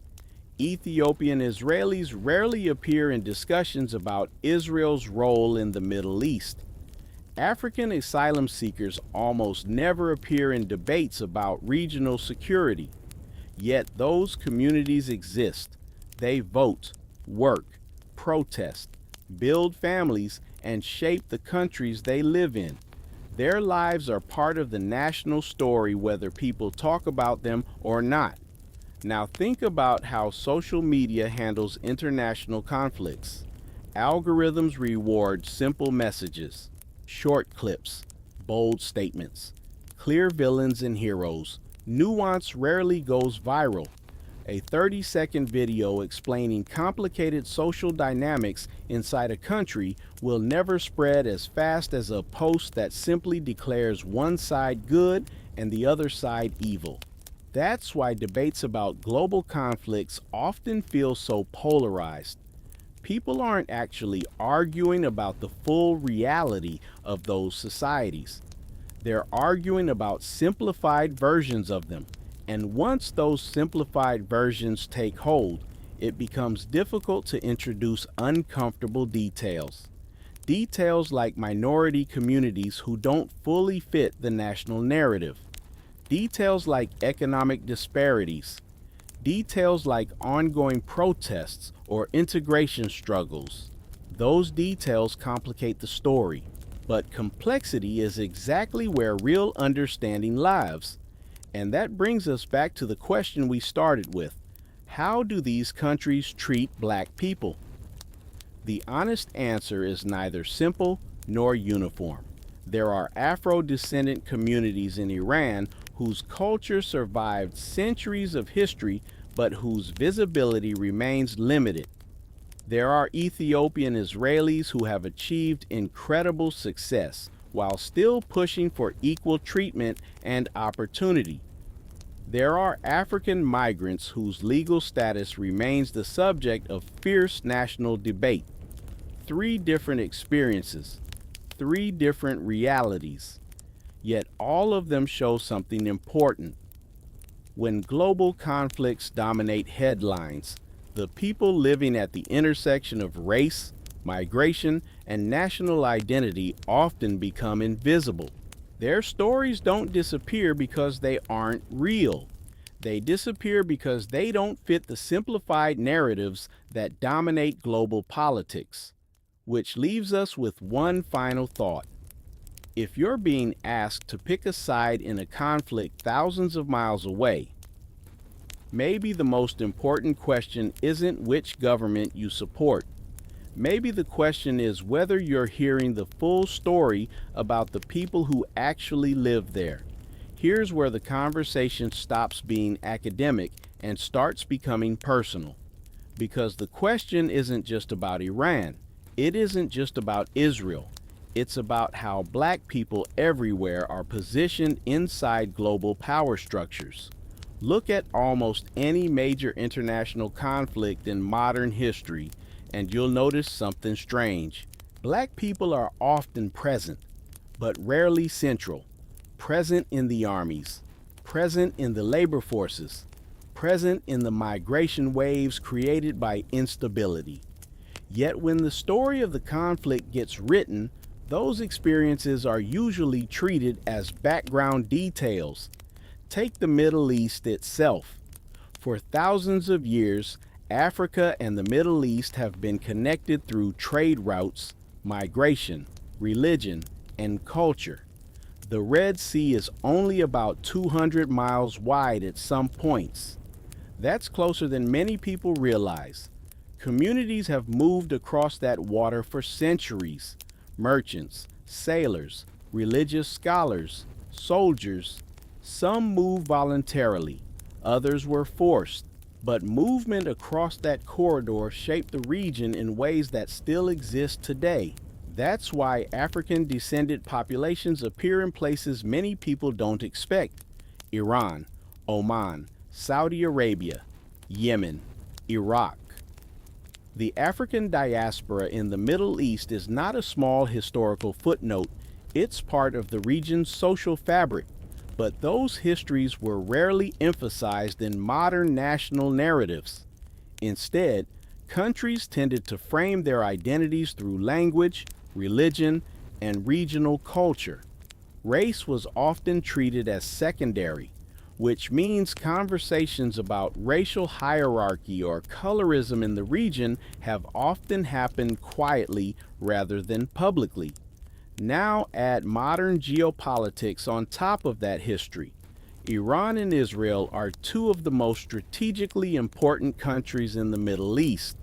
[SPEAKER 1] Ethiopian Israelis rarely appear in discussions about Israel's role in the Middle East. African asylum seekers almost never appear in debates about regional security. Yet those communities exist. They vote, work, protest, build families, and shape the countries they live in. Their lives are part of the national story whether people talk about them or not. Now think about how social media handles international conflicts. Algorithms reward simple messages, short clips, bold statements, clear villains and heroes. Nuance rarely goes viral. A 30-second video explaining complicated social dynamics inside a country will never spread as fast as a post that simply declares one side good and the other side evil. That's why debates about global conflicts often feel so polarized. People aren't actually arguing about the full reality of those societies. They're arguing about simplified versions of them. And once those simplified versions take hold, it becomes difficult to introduce uncomfortable details. Details like minority communities who don't fully fit the national narrative. Details like economic disparities. Details like ongoing protests or integration struggles. Those details complicate the story, but complexity is exactly where real understanding lives. And that brings us back to the question we started with. How do these countries treat Black people? The honest answer is neither simple nor uniform. There are Afro-descendant communities in Iran whose culture survived centuries of history but whose visibility remains limited. There are Ethiopian Israelis who have achieved incredible success while still pushing for equal treatment and opportunity. There are African migrants whose legal status remains the subject of fierce national debate. 3 different experiences, 3 different realities. Yet all of them show something important. When global conflicts dominate headlines, the people living at the intersection of race, migration, and national identity often become invisible. Their stories don't disappear because they aren't real. They disappear because they don't fit the simplified narratives that dominate global politics. Which leaves us with one final thought. If you're being asked to pick a side in a conflict thousands of miles away, maybe the most important question isn't which government you support. Maybe the question is whether you're hearing the full story about the people who actually live there. Here's where the conversation stops being academic and starts becoming personal. Because the question isn't just about Iran. It isn't just about Israel. It's about how black people everywhere are positioned inside global power structures. Look at almost any major international conflict in modern history, and you'll notice something strange. Black people are often present, but rarely central. Present in the armies, present in the labor forces, present in the migration waves created by instability. Yet when the story of the conflict gets written, those experiences are usually treated as background details. Take the Middle East itself. For thousands of years, Africa and the Middle East have been connected through trade routes, migration, religion, and culture. The Red Sea is only about 200 miles wide at some points. That's closer than many people realize. Communities have moved across that water for centuries. Merchants, sailors, religious scholars, soldiers. Some moved voluntarily, others were forced. But movement across that corridor shaped the region in ways that still exist today. That's why African-descended populations appear in places many people don't expect. Iran, Oman, Saudi Arabia, Yemen, Iraq. The African diaspora in the Middle East is not a small historical footnote. It's part of the region's social fabric. But those histories were rarely emphasized in modern national narratives. Instead, countries tended to frame their identities through language, religion, and regional culture. Race was often treated as secondary, which means conversations about racial hierarchy or colorism in the region have often happened quietly rather than publicly. Now add modern geopolitics on top of that history. Iran and Israel are two of the most strategically important countries in the Middle East.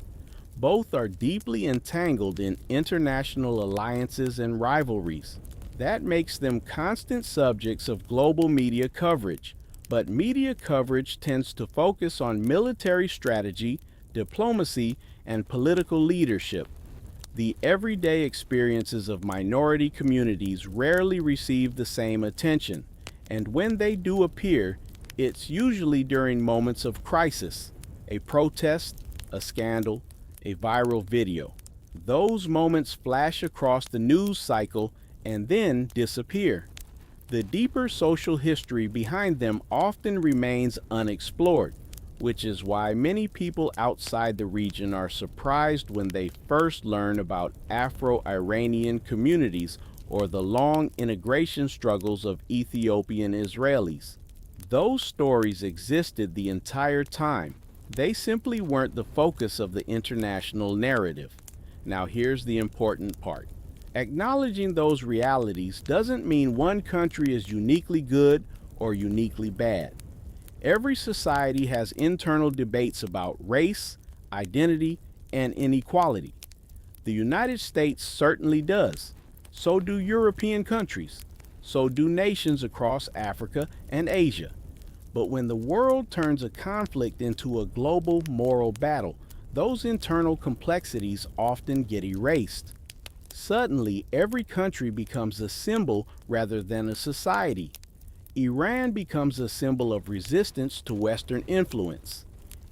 [SPEAKER 1] Both are deeply entangled in international alliances and rivalries. That makes them constant subjects of global media coverage. But media coverage tends to focus on military strategy, diplomacy, and political leadership. The everyday experiences of minority communities rarely receive the same attention, and when they do appear, it's usually during moments of crisis, a protest, a scandal, a viral video. Those moments flash across the news cycle and then disappear. The deeper social history behind them often remains unexplored, which is why many people outside the region are surprised when they first learn about Afro-Iranian communities or the long integration struggles of Ethiopian Israelis. Those stories existed the entire time. They simply weren't the focus of the international narrative. Now here's the important part. Acknowledging those realities doesn't mean one country is uniquely good or uniquely bad. Every society has internal debates about race, identity, and inequality. The United States certainly does. So do European countries. So do nations across Africa and Asia. But when the world turns a conflict into a global moral battle, those internal complexities often get erased. Suddenly, every country becomes a symbol rather than a society. Iran becomes a symbol of resistance to Western influence.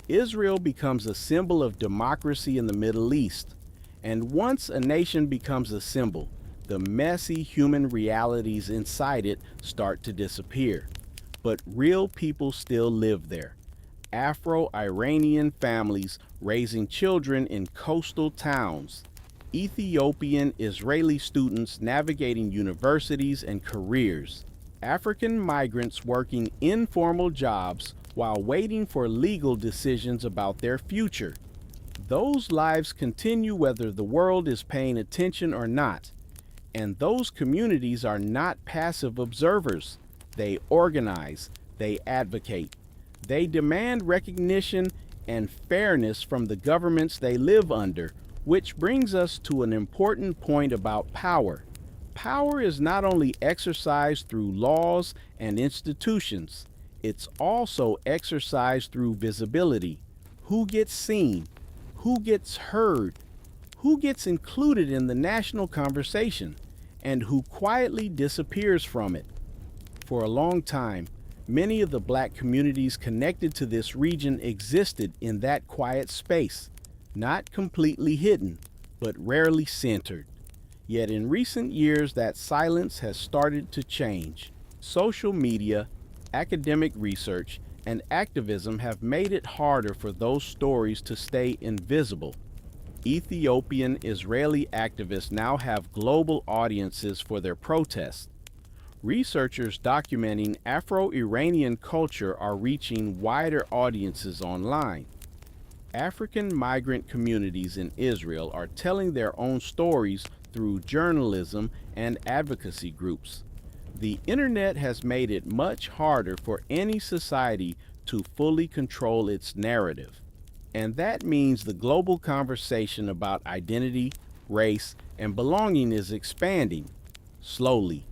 [SPEAKER 1] Israel becomes a symbol of democracy in the Middle East. And once a nation becomes a symbol, the messy human realities inside it start to disappear. But real people still live there. Afro-Iranian families raising children in coastal towns. Ethiopian Israeli students navigating universities and careers. African migrants working informal jobs while waiting for legal decisions about their future. Those lives continue whether the world is paying attention or not. And those communities are not passive observers. They organize, they advocate, they demand recognition and fairness from the governments they live under, which brings us to an important point about power. Power is not only exercised through laws and institutions, it's also exercised through visibility. Who gets seen? Who gets heard? Who gets included in the national conversation? And who quietly disappears from it? For a long time, many of the black communities connected to this region existed in that quiet space, not completely hidden, but rarely centered. Yet in recent years, that silence has started to change. Social media, academic research, and activism have made it harder for those stories to stay invisible. Ethiopian Israeli activists now have global audiences for their protests. Researchers documenting Afro-Iranian culture are reaching wider audiences online. African migrant communities in Israel are telling their own stories through journalism and advocacy groups. The internet has made it much harder for any society to fully control its narrative. And that means the global conversation about identity, race, and belonging is expanding, slowly,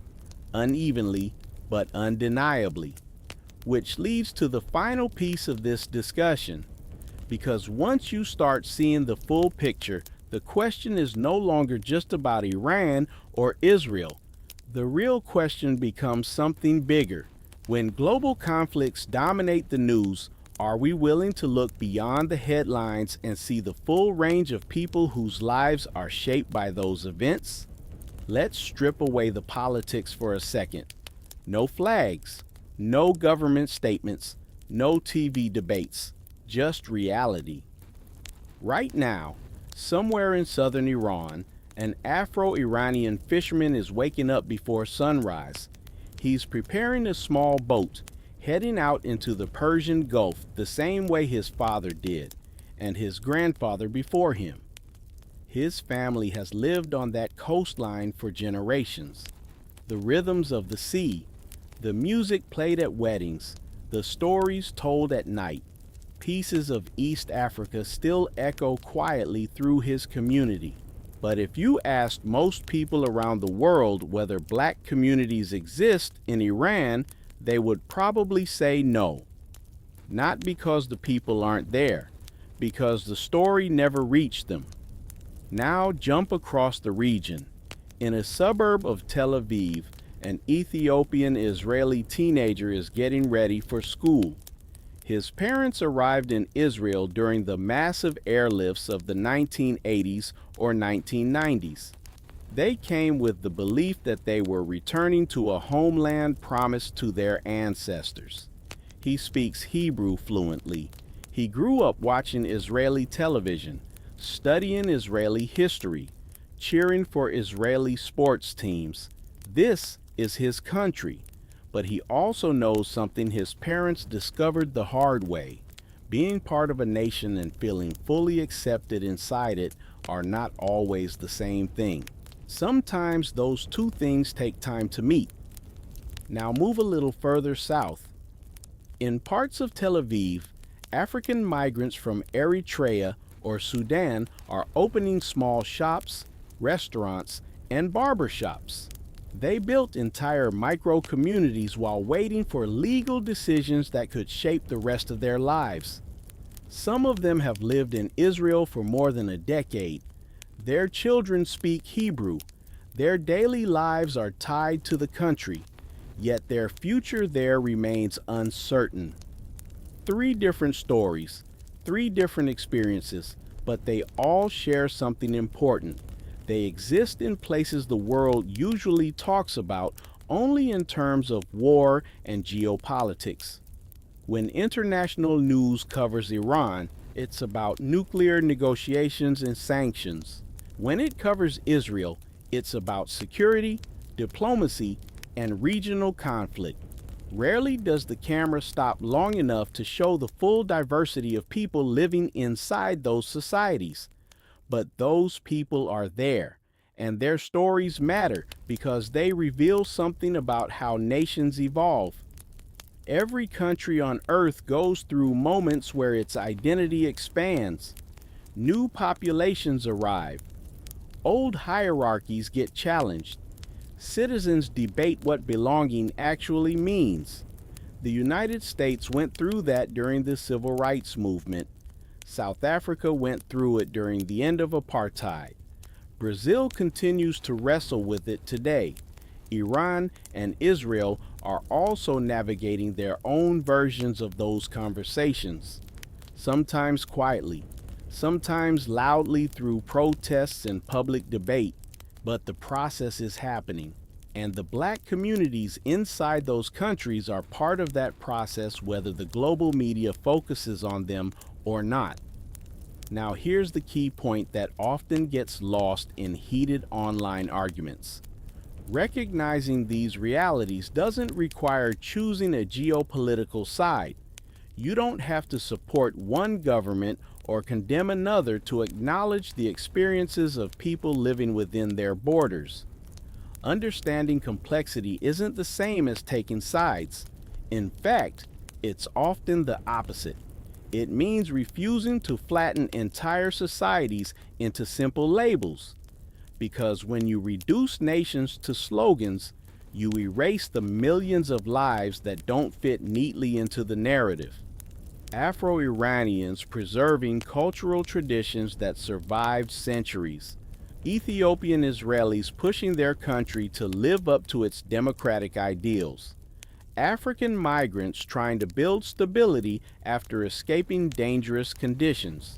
[SPEAKER 1] unevenly, but undeniably. Which leads to the final piece of this discussion. Because once you start seeing the full picture, the question is no longer just about Iran or Israel. The real question becomes something bigger. When global conflicts dominate the news, are we willing to look beyond the headlines and see the full range of people whose lives are shaped by those events? Let's strip away the politics for a second. No flags, no government statements, no TV debates, just reality. Right now, somewhere in southern Iran, an Afro-Iranian fisherman is waking up before sunrise. He's preparing a small boat, heading out into the Persian Gulf the same way his father did, and his grandfather before him. His family has lived on that coastline for generations. The rhythms of the sea, the music played at weddings, the stories told at night, pieces of East Africa still echo quietly through his community. But if you asked most people around the world whether black communities exist in Iran, they would probably say no. Not because the people aren't there, because the story never reached them. Now jump across the region. In a suburb of Tel Aviv, an Ethiopian Israeli teenager is getting ready for school. His parents arrived in Israel during the massive airlifts of the 1980s or 1990s. They came with the belief that they were returning to a homeland promised to their ancestors. He speaks Hebrew fluently. He grew up watching Israeli television, studying Israeli history, cheering for Israeli sports teams. This is his country. But he also knows something his parents discovered the hard way. Being part of a nation and feeling fully accepted inside it are not always the same thing. Sometimes those two things take time to meet. Now move a little further south. In parts of Tel Aviv, African migrants from Eritrea or Sudan are opening small shops, restaurants, and barber shops. They built entire micro-communities while waiting for legal decisions that could shape the rest of their lives. Some of them have lived in Israel for more than a decade. Their children speak Hebrew. Their daily lives are tied to the country, yet their future there remains uncertain. 3 different stories, 3 different experiences, but they all share something important. They exist in places the world usually talks about only in terms of war and geopolitics. When international news covers Iran, it's about nuclear negotiations and sanctions. When it covers Israel, it's about security, diplomacy, and regional conflict. Rarely does the camera stop long enough to show the full diversity of people living inside those societies. But those people are there, and their stories matter because they reveal something about how nations evolve. Every country on Earth goes through moments where its identity expands. New populations arrive. Old hierarchies get challenged. Citizens debate what belonging actually means. The United States went through that during the Civil Rights Movement. South Africa went through it during the end of apartheid. Brazil continues to wrestle with it today. Iran and Israel are also navigating their own versions of those conversations, sometimes quietly, sometimes loudly through protests and public debate. But the process is happening, and the black communities inside those countries are part of that process, whether the global media focuses on them or not. Now, here's the key point that often gets lost in heated online arguments. Recognizing these realities doesn't require choosing a geopolitical side. You don't have to support one government or condemn another to acknowledge the experiences of people living within their borders. Understanding complexity isn't the same as taking sides. In fact, it's often the opposite. It means refusing to flatten entire societies into simple labels. Because when you reduce nations to slogans, you erase the millions of lives that don't fit neatly into the narrative. Afro-Iranians preserving cultural traditions that survived centuries. Ethiopian Israelis pushing their country to live up to its democratic ideals. African migrants trying to build stability after escaping dangerous conditions.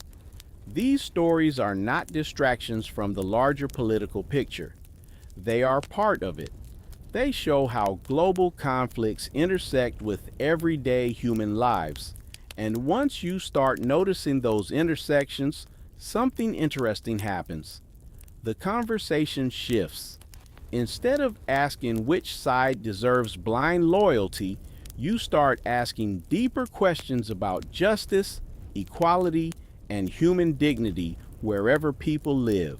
[SPEAKER 1] These stories are not distractions from the larger political picture. They are part of it. They show how global conflicts intersect with everyday human lives. And once you start noticing those intersections, something interesting happens. The conversation shifts. Instead of asking which side deserves blind loyalty, you start asking deeper questions about justice, equality, and human dignity wherever people live.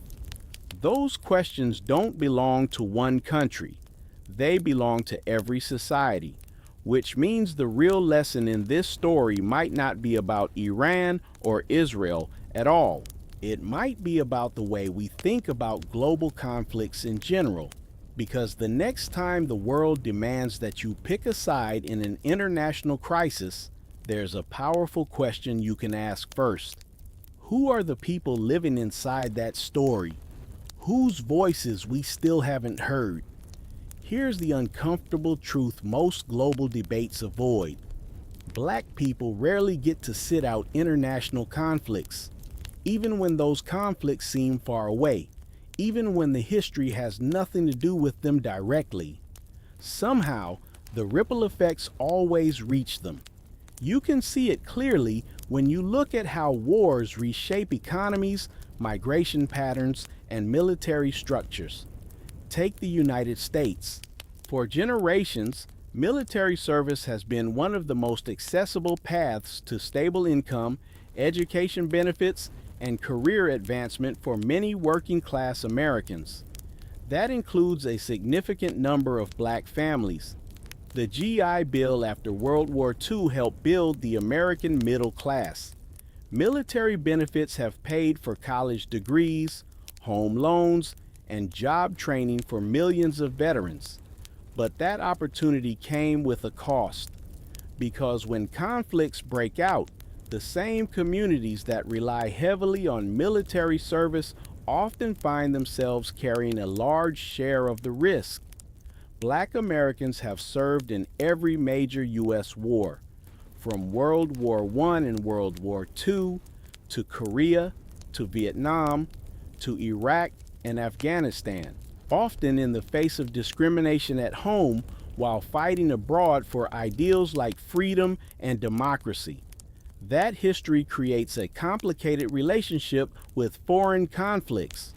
[SPEAKER 1] Those questions don't belong to one country. They belong to every society, which means the real lesson in this story might not be about Iran or Israel at all. It might be about the way we think about global conflicts in general, because the next time the world demands that you pick a side in an international crisis, there's a powerful question you can ask first. Who are the people living inside that story? Whose voices we still haven't heard? Here's the uncomfortable truth most global debates avoid. Black people rarely get to sit out international conflicts, even when those conflicts seem far away, even when the history has nothing to do with them directly. Somehow, the ripple effects always reach them. You can see it clearly when you look at how wars reshape economies, migration patterns, and military structures. Take the United States. For generations, military service has been one of the most accessible paths to stable income, education benefits, and career advancement for many working-class Americans. That includes a significant number of black families. The GI Bill after World War II helped build the American middle class. Military benefits have paid for college degrees, home loans, and job training for millions of veterans. But that opportunity came with a cost, because when conflicts break out, the same communities that rely heavily on military service often find themselves carrying a large share of the risk. Black Americans have served in every major U.S. war, from World War I and World War II, to Korea, to Vietnam, to Iraq, and Afghanistan, often in the face of discrimination at home while fighting abroad for ideals like freedom and democracy. That history creates a complicated relationship with foreign conflicts.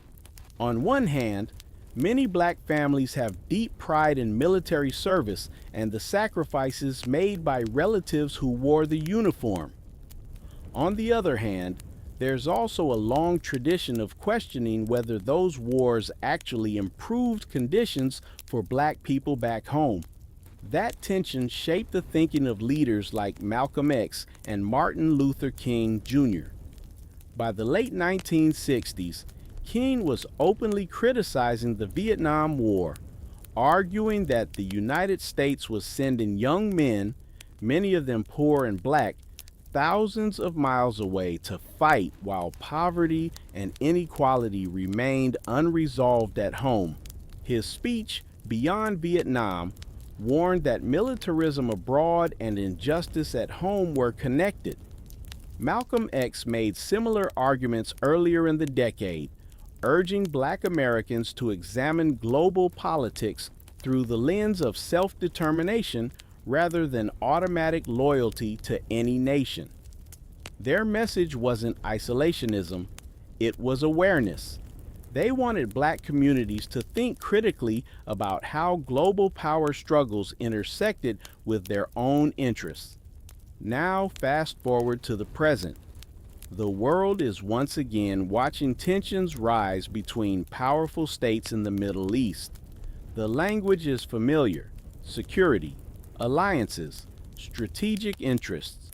[SPEAKER 1] On one hand, many black families have deep pride in military service and the sacrifices made by relatives who wore the uniform. On the other hand, there's also a long tradition of questioning whether those wars actually improved conditions for black people back home. That tension shaped the thinking of leaders like Malcolm X and Martin Luther King Jr. By the late 1960s, King was openly criticizing the Vietnam War, arguing that the United States was sending young men, many of them poor and black, thousands of miles away to fight while poverty and inequality remained unresolved at home. His speech, Beyond Vietnam, warned that militarism abroad and injustice at home were connected. Malcolm X made similar arguments earlier in the decade, urging black Americans to examine global politics through the lens of self-determination rather than automatic loyalty to any nation. Their message wasn't isolationism, it was awareness. They wanted black communities to think critically about how global power struggles intersected with their own interests. Now, fast forward to the present. The world is once again watching tensions rise between powerful states in the Middle East. The language is familiar: security, alliances, strategic interests.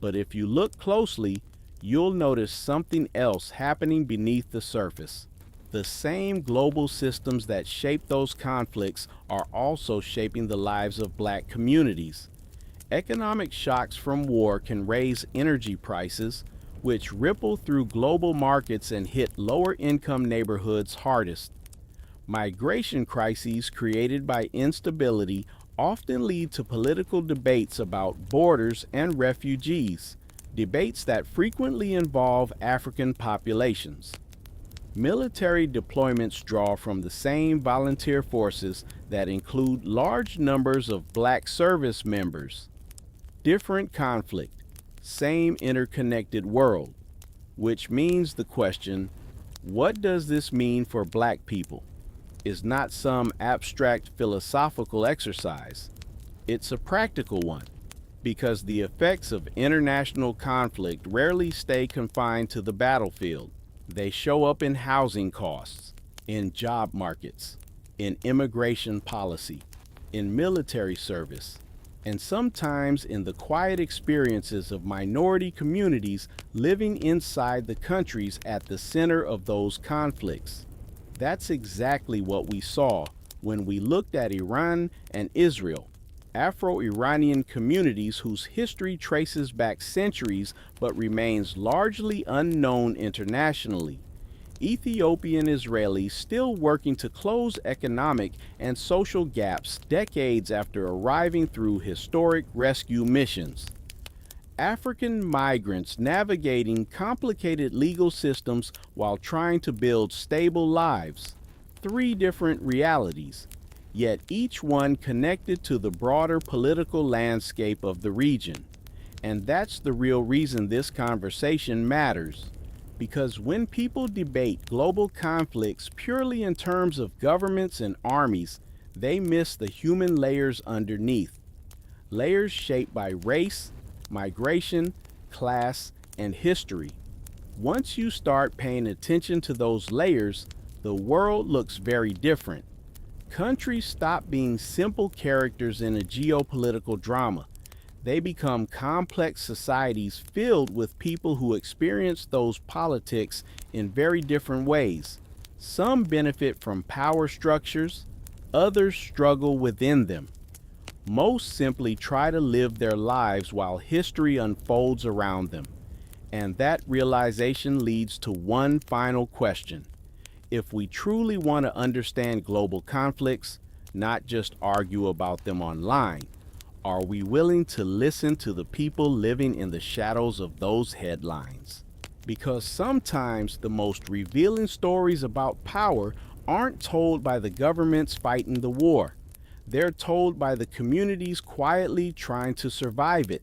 [SPEAKER 1] But if you look closely, you'll notice something else happening beneath the surface. The same global systems that shape those conflicts are also shaping the lives of black communities. Economic shocks from war can raise energy prices, which ripple through global markets and hit lower-income neighborhoods hardest. Migration crises created by instability often lead to political debates about borders and refugees, debates that frequently involve African populations. Military deployments draw from the same volunteer forces that include large numbers of black service members. Different conflict, same interconnected world, which means the question, what does this mean for black people, is not some abstract philosophical exercise. It's a practical one, because the effects of international conflict rarely stay confined to the battlefield. They show up in housing costs, in job markets, in immigration policy, in military service, and sometimes in the quiet experiences of minority communities living inside the countries at the center of those conflicts. That's exactly what we saw when we looked at Iran and Israel, Afro-Iranian communities whose history traces back centuries but remains largely unknown internationally. Ethiopian Israelis still working to close economic and social gaps decades after arriving through historic rescue missions. African migrants navigating complicated legal systems while trying to build stable lives. 3 different realities, yet each one connected to the broader political landscape of the region. And that's the real reason this conversation matters. Because when people debate global conflicts purely in terms of governments and armies, they miss the human layers underneath. Layers shaped by race, migration, class, and history. Once you start paying attention to those layers, the world looks very different. Countries stop being simple characters in a geopolitical drama. They become complex societies filled with people who experience those politics in very different ways. Some benefit from power structures, others struggle within them. Most simply try to live their lives while history unfolds around them. And that realization leads to one final question. If we truly want to understand global conflicts, not just argue about them online, are we willing to listen to the people living in the shadows of those headlines? Because sometimes the most revealing stories about power aren't told by the governments fighting the war. They're told by the communities quietly trying to survive it.